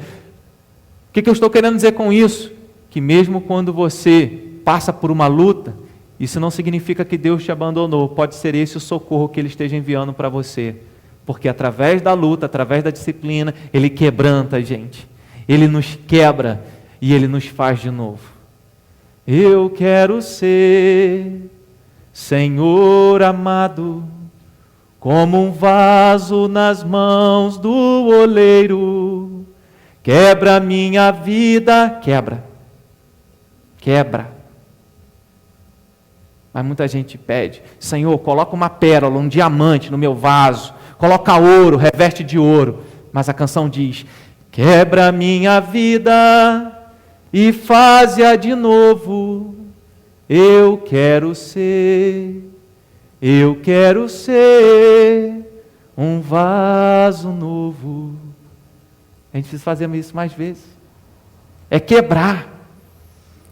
O que eu estou querendo dizer com isso? Que mesmo quando você passa por uma luta, isso não significa que Deus te abandonou. Pode ser esse o socorro que Ele esteja enviando para você. Porque através da luta, através da disciplina, Ele quebranta a gente. Ele nos quebra e Ele nos faz de novo. Eu quero ser, Senhor amado, como um vaso nas mãos do oleiro. Quebra minha vida, quebra. Mas muita gente pede, Senhor, coloca uma pérola, um diamante no meu vaso, coloca ouro, reveste de ouro. Mas a canção diz, quebra minha vida e faze-a de novo. Eu quero ser um vaso novo. A gente precisa fazer isso mais vezes. É quebrar.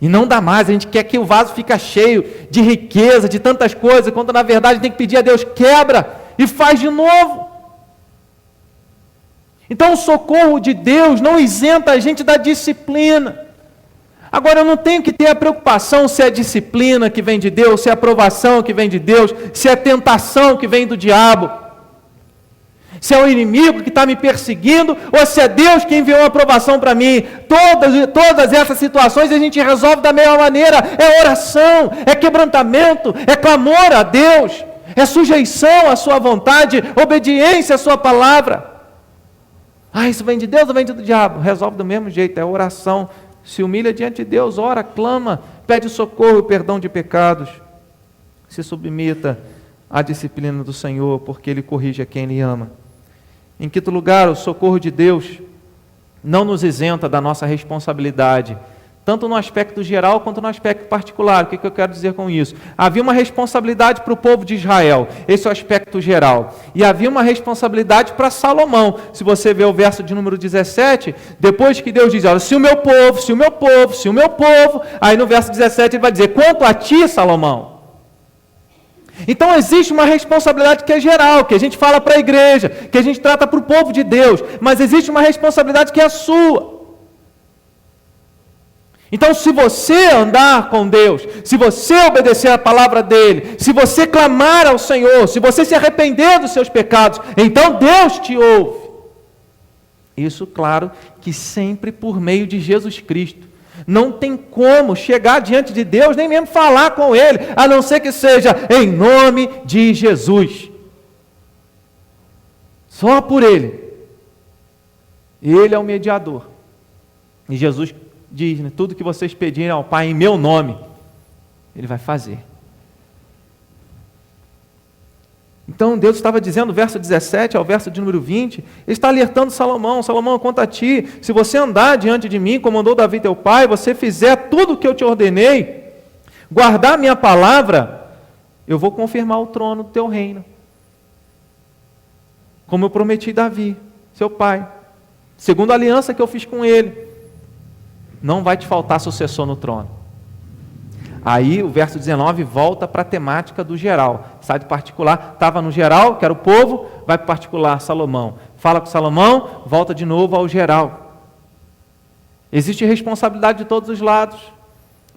E não dá mais, a gente quer que o vaso fique cheio de riqueza, de tantas coisas, quando na verdade tem que pedir a Deus, quebra e faz de novo. Então o socorro de Deus não isenta a gente da disciplina. Agora eu não tenho que ter a preocupação se é disciplina que vem de Deus, se é aprovação que vem de Deus, se é tentação que vem do diabo. Se é o inimigo que está me perseguindo, ou se é Deus que enviou uma aprovação para mim. Todas essas situações a gente resolve da mesma maneira. É oração, é quebrantamento, é clamor a Deus, é sujeição à sua vontade, obediência à sua palavra. Isso vem de Deus ou vem do diabo? Resolve do mesmo jeito, é oração. Se humilha diante de Deus, ora, clama, pede socorro e perdão de pecados. Se submeta à disciplina do Senhor, porque Ele corrige a quem Ele ama. Em quinto lugar, o socorro de Deus não nos isenta da nossa responsabilidade, tanto no aspecto geral quanto no aspecto particular. O que eu quero dizer com isso? Havia uma responsabilidade para o povo de Israel, esse é o aspecto geral, e havia uma responsabilidade para Salomão. Se você ver o verso de número 17, depois que Deus diz, olha, se o meu povo, aí no verso 17 ele vai dizer, quanto a ti, Salomão. Então existe uma responsabilidade que é geral, que a gente fala para a igreja, que a gente trata para o povo de Deus, mas existe uma responsabilidade que é sua. Então se você andar com Deus, se você obedecer a palavra dEle, se você clamar ao Senhor, se você se arrepender dos seus pecados, então Deus te ouve. Isso, claro, que sempre por meio de Jesus Cristo. Não tem como chegar diante de Deus, nem mesmo falar com Ele, a não ser que seja em nome de Jesus. Só por Ele. Ele é o mediador. E Jesus diz, né, tudo que vocês pedirem ao Pai em meu nome, Ele vai fazer. Então Deus estava dizendo, verso 17 ao verso de número 20, Ele está alertando Salomão, quanto a ti, se você andar diante de mim, como andou Davi teu pai, você fizer tudo o que eu te ordenei, guardar a minha palavra, eu vou confirmar o trono do teu reino, como eu prometi a Davi, seu pai, segundo a aliança que eu fiz com ele, não vai te faltar sucessor no trono. Aí o verso 19 volta para a temática do geral. Sai do particular, estava no geral, que era o povo, vai para o particular, Salomão. Fala com Salomão, volta de novo ao geral. Existe responsabilidade de todos os lados.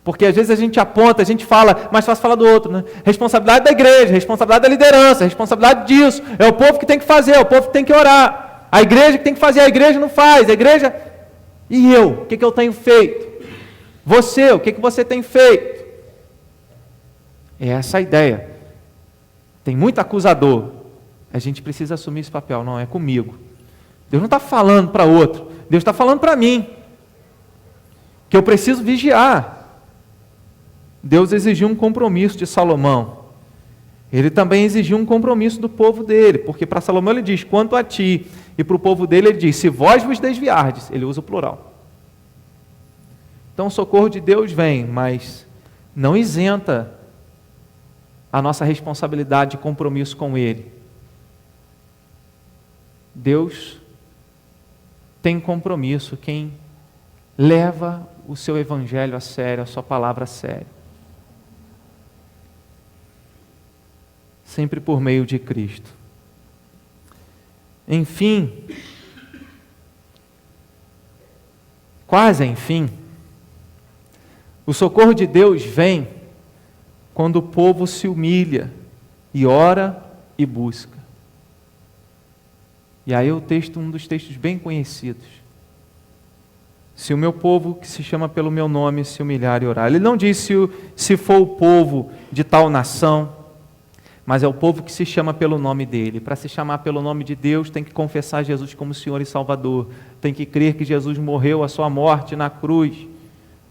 Porque às vezes a gente aponta, a gente fala, mas fácil falar do outro, né? Responsabilidade da igreja, responsabilidade da liderança, responsabilidade disso. É o povo que tem que fazer, é o povo que tem que orar. A igreja que tem que fazer, a igreja não faz. A igreja... E eu? O que eu tenho feito? Você, o que você tem feito? É essa a ideia. Tem muito acusador. A gente precisa assumir esse papel. Não, é comigo. Deus não está falando para outro. Deus está falando para mim. Que eu preciso vigiar. Deus exigiu um compromisso de Salomão. Ele também exigiu um compromisso do povo dele, porque para Salomão ele diz, quanto a ti, e para o povo dele ele diz, se vós vos desviardes, ele usa o plural. Então o socorro de Deus vem, mas não isenta a nossa responsabilidade de compromisso com ele. Deus tem compromisso, quem leva o seu evangelho a sério, a sua palavra a sério. Sempre por meio de Cristo. Enfim, quase enfim, o socorro de Deus vem quando o povo se humilha e ora e busca. E aí um dos textos bem conhecidos. Se o meu povo, que se chama pelo meu nome, se humilhar e orar. Ele não disse se for o povo de tal nação, mas é o povo que se chama pelo nome dele. Para se chamar pelo nome de Deus, tem que confessar Jesus como Senhor e Salvador. Tem que crer que Jesus morreu a sua morte na cruz,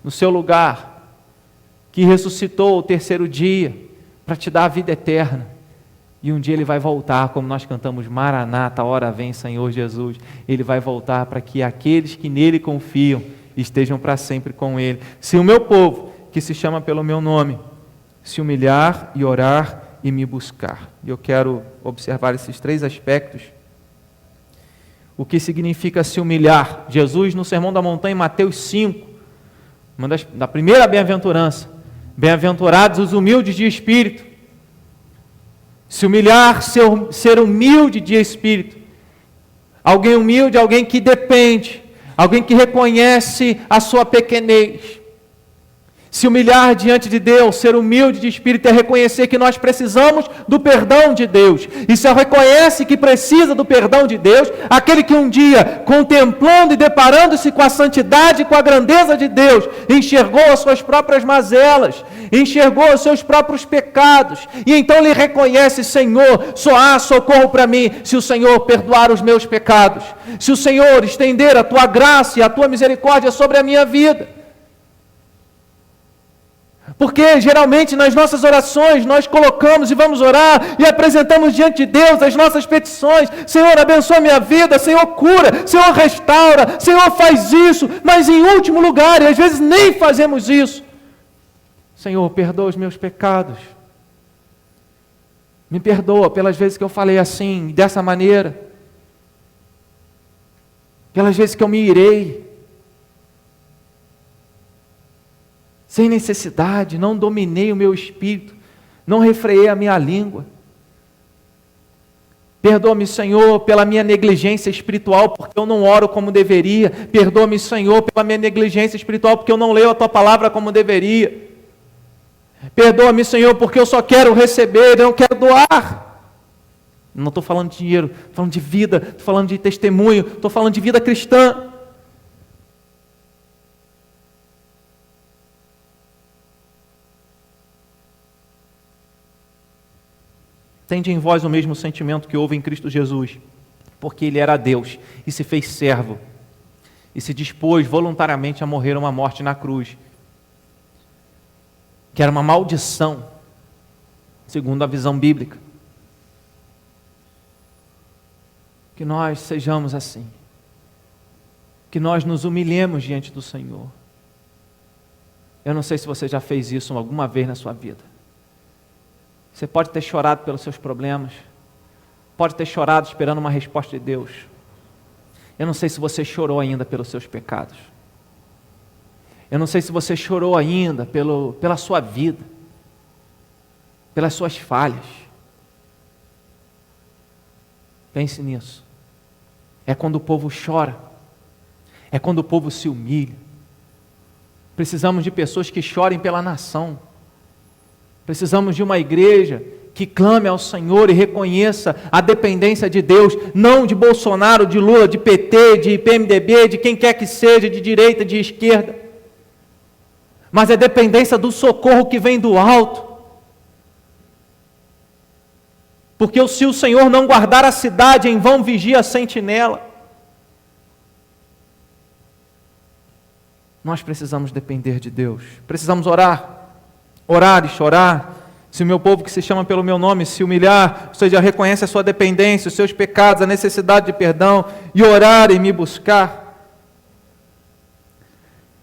no seu lugar, que ressuscitou ao terceiro dia, para te dar a vida eterna. E um dia ele vai voltar, como nós cantamos, Maranata, hora vem Senhor Jesus. Ele vai voltar para que aqueles que nele confiam estejam para sempre com ele. Se o meu povo, que se chama pelo meu nome, se humilhar e orar e me buscar. E eu quero observar esses três aspectos. O que significa se humilhar? Jesus, no Sermão da Montanha, em Mateus 5, da primeira bem-aventurança. Bem-aventurados os humildes de espírito. Se humilhar, ser humilde de espírito. Alguém humilde, alguém que depende, alguém que reconhece a sua pequenez. Se humilhar diante de Deus, ser humilde de espírito, é reconhecer que nós precisamos do perdão de Deus. E se reconhece que precisa do perdão de Deus, aquele que um dia, contemplando e deparando-se com a santidade e com a grandeza de Deus, enxergou as suas próprias mazelas, enxergou os seus próprios pecados, e então ele reconhece, Senhor, só há socorro para mim se o Senhor perdoar os meus pecados, se o Senhor estender a tua graça e a tua misericórdia sobre a minha vida. Porque geralmente nas nossas orações nós colocamos e vamos orar e apresentamos diante de Deus as nossas petições. Senhor, abençoa a minha vida, Senhor, cura, Senhor, restaura, Senhor, faz isso, mas em último lugar, e às vezes nem fazemos isso. Senhor, perdoa os meus pecados. Me perdoa pelas vezes que eu falei assim, dessa maneira. Pelas vezes que eu me irei. Sem necessidade, não dominei o meu espírito, não refreiei a minha língua. Perdoa-me, Senhor, pela minha negligência espiritual, porque eu não oro como deveria. Perdoa-me, Senhor, pela minha negligência espiritual, porque eu não leio a Tua palavra como deveria. Perdoa-me, Senhor, porque eu só quero receber, eu não quero doar. Não estou falando de dinheiro, estou falando de vida, estou falando de testemunho, estou falando de vida cristã. Tende em vós o mesmo sentimento que houve em Cristo Jesus, porque Ele era Deus e se fez servo, e se dispôs voluntariamente a morrer uma morte na cruz, que era uma maldição, segundo a visão bíblica. Que nós sejamos assim, que nós nos humilhemos diante do Senhor. Eu não sei se você já fez isso alguma vez na sua vida. Você pode ter chorado pelos seus problemas, pode ter chorado esperando uma resposta de Deus. Eu não sei se você chorou ainda pelos seus pecados. Eu não sei se você chorou ainda pela sua vida, pelas suas falhas. Pense nisso. É quando o povo chora, é quando o povo se humilha, Precisamos de pessoas que chorem pela nação. Precisamos de uma igreja que clame ao Senhor e reconheça a dependência de Deus, não de Bolsonaro, de Lula, de PT, de PMDB, de quem quer que seja, de direita, de esquerda, mas a dependência do socorro que vem do alto. Porque se o Senhor não guardar a cidade, em vão vigia a sentinela. Nós precisamos depender de Deus, precisamos orar e chorar. Se o meu povo que se chama pelo meu nome se humilhar, ou seja, reconhece a sua dependência, os seus pecados, a necessidade de perdão, e orar e me buscar.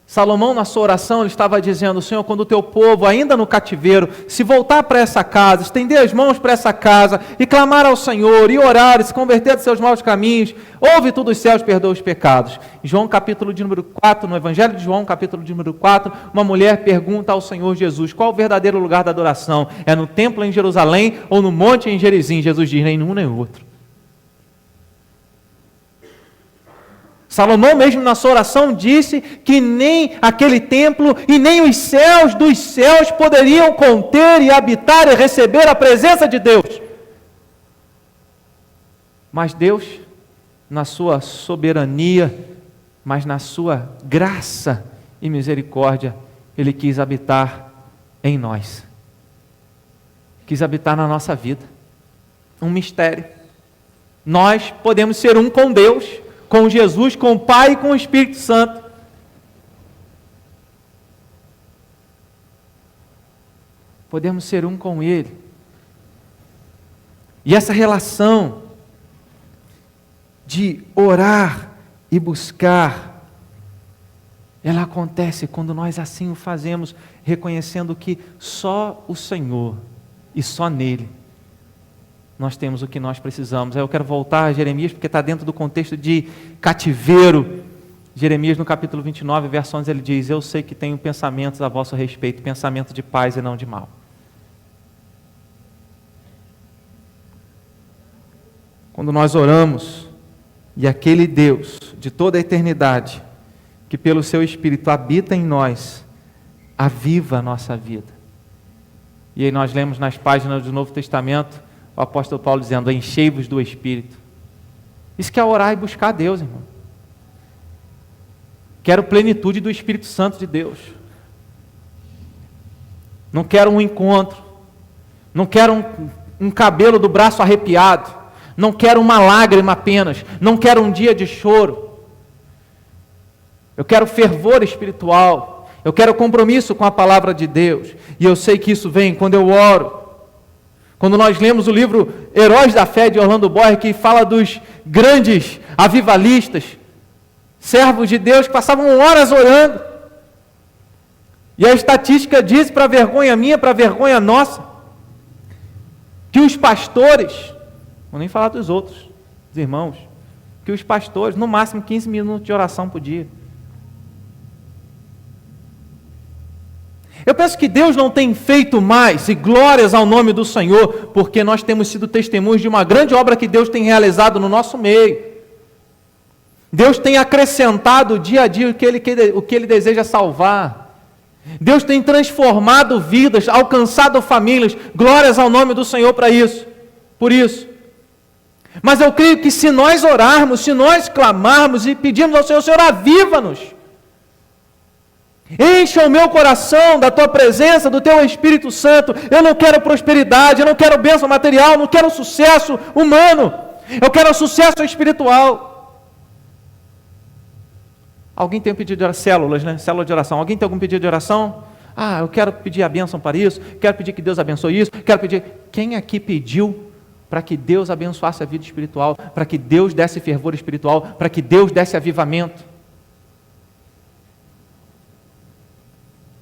Salomão, na sua oração, ele estava dizendo: Senhor, quando o teu povo, ainda no cativeiro, se voltar para essa casa, estender as mãos para essa casa, e clamar ao Senhor, e orar, e se converter dos seus maus caminhos, ouve tu dos céus, perdoa os pecados. João capítulo de número 4, no Evangelho de João, capítulo de número 4, uma mulher pergunta ao Senhor Jesus: qual o verdadeiro lugar da adoração? É no templo em Jerusalém ou no monte em Gerizim? Jesus diz: nem um nem outro. Salomão mesmo na sua oração disse que nem aquele templo e nem os céus dos céus poderiam conter e habitar e receber a presença de Deus. Mas Deus, na sua soberania, mas na sua graça e misericórdia, Ele quis habitar em nós. Quis habitar na nossa vida. Um mistério. Nós podemos ser um com Deus, com Jesus, com o Pai e com o Espírito Santo. Podemos ser um com Ele. E essa relação de orar e buscar, ela acontece quando nós assim o fazemos, reconhecendo que só o Senhor e só nele nós temos o que nós precisamos. Aí eu quero voltar a Jeremias, porque está dentro do contexto de cativeiro. Jeremias, no capítulo 29, verso 11, ele diz: eu sei que tenho pensamentos a vosso respeito, pensamento de paz e não de mal. Quando nós oramos, e aquele Deus de toda a eternidade, que pelo seu Espírito habita em nós, aviva a nossa vida. E aí nós lemos nas páginas do Novo Testamento, o apóstolo Paulo dizendo: enchei-vos do Espírito. Isso que é orar e buscar a Deus, irmão. Quero plenitude do Espírito Santo de Deus. Não quero um encontro. Não quero um cabelo do braço arrepiado. Não quero uma lágrima apenas. Não quero um dia de choro. Eu quero fervor espiritual. Eu quero compromisso com a palavra de Deus. E eu sei que isso vem quando eu oro. Quando nós lemos o livro Heróis da Fé de Orlando Boyer, que fala dos grandes avivalistas, servos de Deus que passavam horas orando. E a estatística diz, para vergonha minha, para vergonha nossa, que os pastores, vou nem falar dos outros, dos irmãos, que os pastores, no máximo 15 minutos de oração por dia. Eu penso que Deus não tem feito mais, e glórias ao nome do Senhor, porque nós temos sido testemunhos de uma grande obra que Deus tem realizado no nosso meio. Deus tem acrescentado dia a dia o que Ele deseja salvar. Deus tem transformado vidas, alcançado famílias, glórias ao nome do Senhor por isso. Mas eu creio que se nós orarmos, se nós clamarmos e pedirmos ao Senhor: Senhor, aviva-nos. Encha o meu coração da Tua presença, do Teu Espírito Santo. Eu não quero prosperidade, eu não quero bênção material, não quero sucesso humano. Eu quero sucesso espiritual. Alguém tem um pedido de oração? Células, né? Célula de oração. Alguém tem algum pedido de oração? Eu quero pedir a bênção para isso, quero pedir que Deus abençoe isso, quero pedir... Quem aqui pediu para que Deus abençoasse a vida espiritual, para que Deus desse fervor espiritual, para que Deus desse avivamento?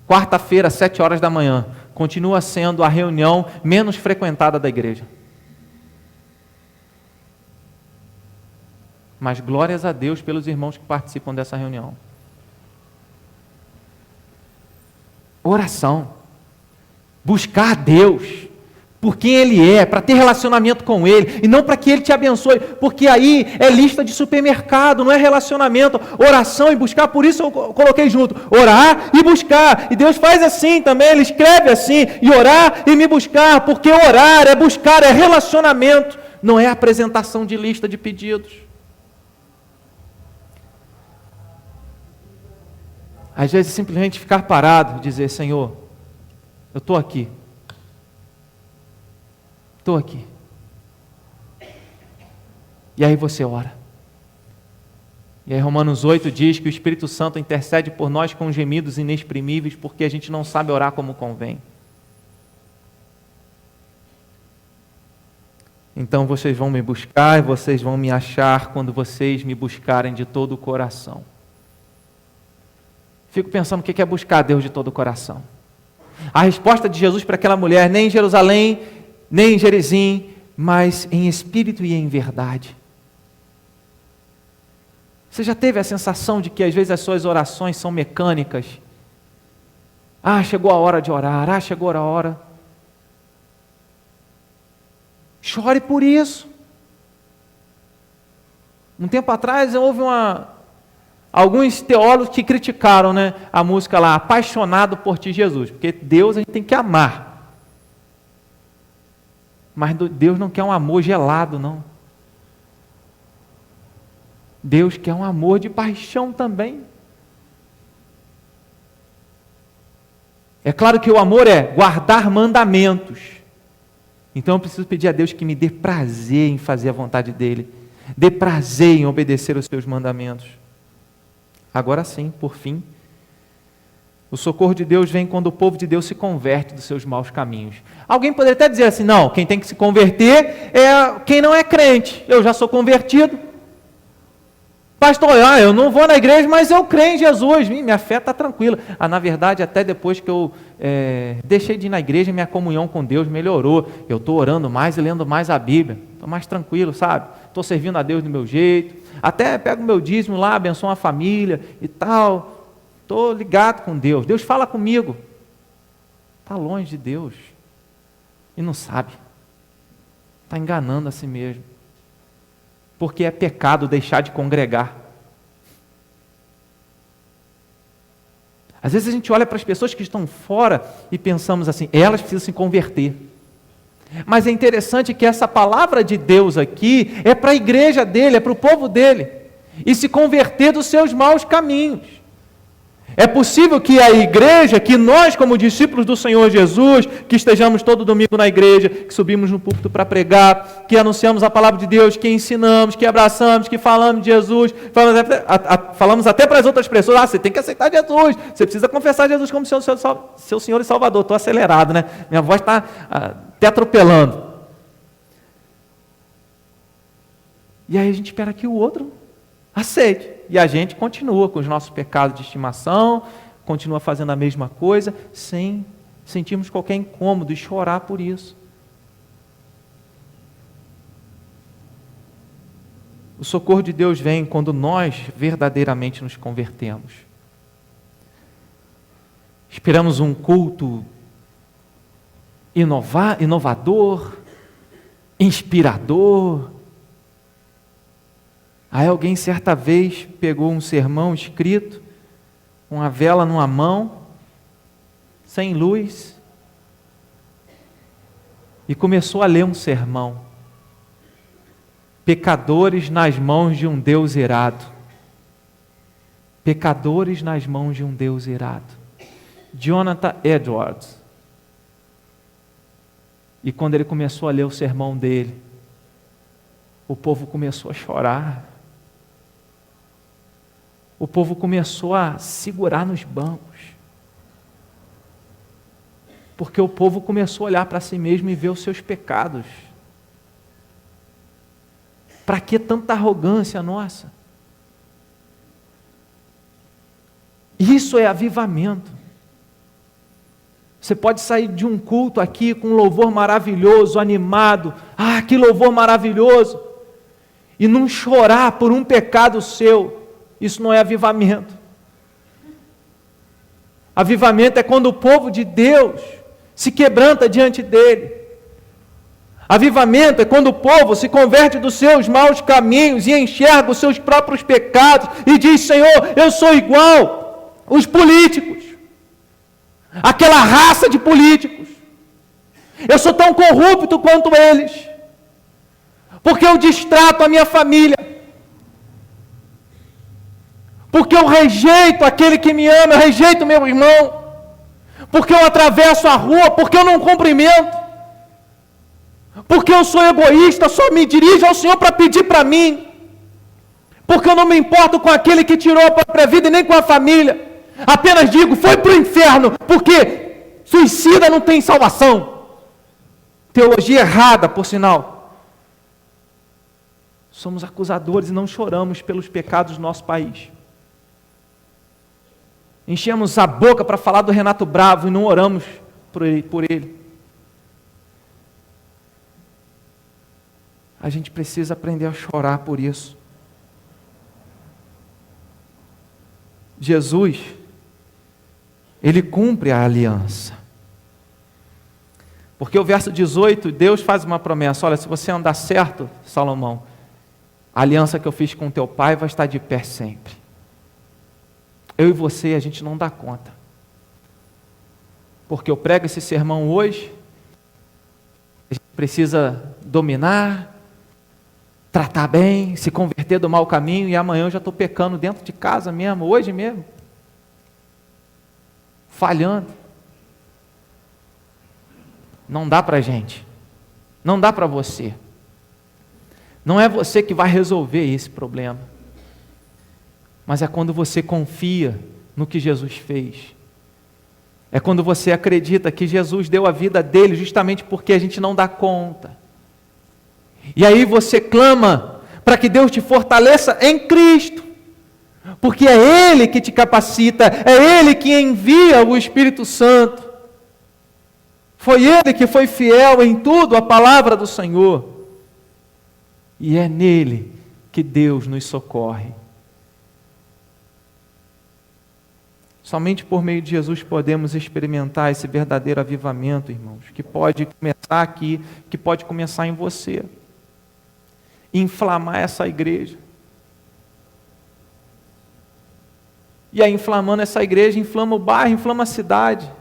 Quarta-feira, 7 horas da manhã, continua sendo a reunião menos frequentada da igreja. Mas glórias a Deus pelos irmãos que participam dessa reunião. Oração. Buscar a Deus. por quem Ele é, para ter relacionamento com Ele, e não para que Ele te abençoe, porque aí é lista de supermercado, não é relacionamento, oração e buscar, por isso eu coloquei junto, orar e buscar, e Deus faz assim também, Ele escreve assim, e orar e me buscar, porque orar é buscar, é relacionamento, não é apresentação de lista de pedidos. Às vezes simplesmente ficar parado e dizer, Senhor, eu estou aqui. Estou aqui. E aí você ora. E aí Romanos 8 diz que o Espírito Santo intercede por nós com gemidos inexprimíveis, porque a gente não sabe orar como convém. Então vocês vão me buscar e vocês vão me achar quando vocês me buscarem de todo o coração. Fico pensando o que é buscar Deus de todo o coração. A resposta de Jesus para aquela mulher, nem em Jerusalém, nem em Gerizim, mas em espírito e em verdade. Você já teve a sensação de que às vezes as suas orações são mecânicas? Chegou a hora de orar, chegou a hora. Chore por isso. Um tempo atrás houve alguns teólogos que criticaram, a música lá, Apaixonado por Ti, Jesus, porque Deus a gente tem que amar. Mas Deus não quer um amor gelado, não. Deus quer um amor de paixão também. É claro que o amor é guardar mandamentos. Então eu preciso pedir a Deus que me dê prazer em fazer a vontade dEle, dê prazer em obedecer os seus mandamentos. Agora sim, por fim, o socorro de Deus vem quando o povo de Deus se converte dos seus maus caminhos. Alguém poderia até dizer assim, não, quem tem que se converter é quem não é crente. Eu já sou convertido. Pastor, eu não vou na igreja, mas eu creio em Jesus. Minha fé está tranquila. Na verdade, até depois que eu deixei de ir na igreja, minha comunhão com Deus melhorou. Eu estou orando mais e lendo mais a Bíblia. Estou mais tranquilo, sabe? Estou servindo a Deus do meu jeito. Até pego o meu dízimo lá, abençoo a família e tal. Estou ligado com Deus. Deus fala comigo. Está longe de Deus. E não sabe. Está enganando a si mesmo. Porque é pecado deixar de congregar. Às vezes a gente olha para as pessoas que estão fora e pensamos assim, elas precisam se converter. Mas é interessante que essa palavra de Deus aqui é para a igreja dele, é para o povo dele. E se converter dos seus maus caminhos. É possível que a igreja, que nós como discípulos do Senhor Jesus, que estejamos todo domingo na igreja, que subimos no púlpito para pregar, que anunciamos a palavra de Deus, que ensinamos, que abraçamos, que falamos de Jesus, falamos até para as outras pessoas, você tem que aceitar Jesus, você precisa confessar Jesus como seu Senhor e Salvador. Estou acelerado, minha voz está até atropelando. E aí a gente espera que o outro aceite. E a gente continua com os nossos pecados de estimação, continua fazendo a mesma coisa, sem sentirmos qualquer incômodo e chorar por isso. O socorro de Deus vem quando nós verdadeiramente nos convertemos. Esperamos um culto inovador, inspirador. Aí alguém certa vez pegou um sermão escrito, com uma vela numa mão, sem luz, e começou a ler um sermão. Pecadores nas mãos de um Deus irado. Pecadores nas mãos de um Deus irado. Jonathan Edwards. E quando ele começou a ler o sermão dele, o povo começou a chorar. O povo começou a segurar nos bancos. Porque o povo começou a olhar para si mesmo e ver os seus pecados. Para que tanta arrogância nossa? Isso é avivamento. Você pode sair de um culto aqui com um louvor maravilhoso, animado. Que louvor maravilhoso! E não chorar por um pecado seu. Isso não é avivamento. Avivamento é quando o povo de Deus se quebranta diante dele, Avivamento é quando o povo se converte dos seus maus caminhos e enxerga os seus próprios pecados e diz: Senhor, eu sou igual os políticos, aquela raça de políticos. Eu sou tão corrupto quanto eles, porque eu distrato a minha família, porque eu rejeito aquele que me ama, eu rejeito meu irmão, porque eu atravesso a rua, porque eu não cumprimento, porque eu sou egoísta, só me dirijo ao Senhor para pedir para mim, porque eu não me importo com aquele que tirou a própria vida e nem com a família, apenas digo: foi para o inferno, porque suicida não tem salvação. Teologia errada, por sinal. Somos acusadores e não choramos pelos pecados do nosso país. Enchemos a boca para falar do Renato Bravo e não oramos por ele. A gente precisa aprender a chorar por isso. Jesus, Ele cumpre a aliança. Porque o verso 18, Deus faz uma promessa: olha, se você andar certo, Salomão, a aliança que eu fiz com teu pai vai estar de pé sempre. Eu e você, a gente não dá conta. Porque eu prego esse sermão hoje, a gente precisa dominar, tratar bem, se converter do mau caminho, e amanhã eu já estou pecando dentro de casa mesmo, hoje mesmo, falhando. Não dá para a gente, não dá para você. Não é você que vai resolver esse problema, mas é quando você confia no que Jesus fez. É quando você acredita que Jesus deu a vida dele justamente porque a gente não dá conta. E aí você clama para que Deus te fortaleça em Cristo, porque é Ele que te capacita, é Ele que envia o Espírito Santo. Foi Ele que foi fiel em tudo à palavra do Senhor. E é nele que Deus nos socorre. Somente por meio de Jesus podemos experimentar esse verdadeiro avivamento, irmãos, que pode começar aqui, que pode começar em você. Inflamar essa igreja. E aí, inflamando essa igreja, inflama o bairro, inflama a cidade.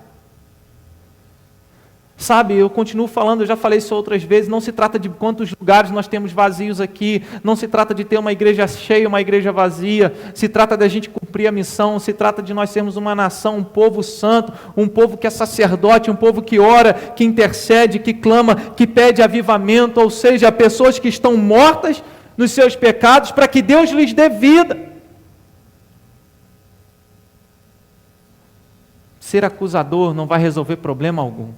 Sabe, eu continuo falando, eu já falei isso outras vezes, não se trata de quantos lugares nós temos vazios aqui, não se trata de ter uma igreja cheia, uma igreja vazia, se trata da gente cumprir a missão, se trata de nós sermos uma nação, um povo santo, um povo que é sacerdote, um povo que ora, que intercede, que clama, que pede avivamento, ou seja, pessoas que estão mortas nos seus pecados, para que Deus lhes dê vida. Ser acusador não vai resolver problema algum.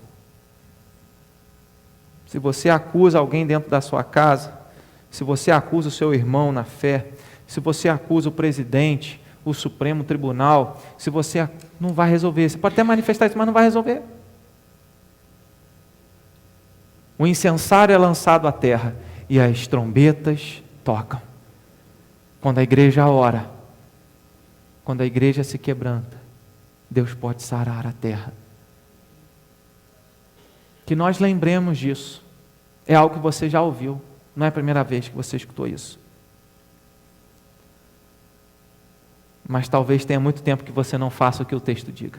Se você acusa alguém dentro da sua casa, se você acusa o seu irmão na fé, se você acusa o presidente, o Supremo Tribunal, se você não vai resolver, você pode até manifestar isso, mas não vai resolver. O incensário é lançado à terra e as trombetas tocam. Quando a igreja ora, quando a igreja se quebranta, Deus pode sarar a terra. Que nós lembremos disso. É algo que você já ouviu, não é a primeira vez que você escutou isso. Mas talvez tenha muito tempo que você não faça o que o texto diga.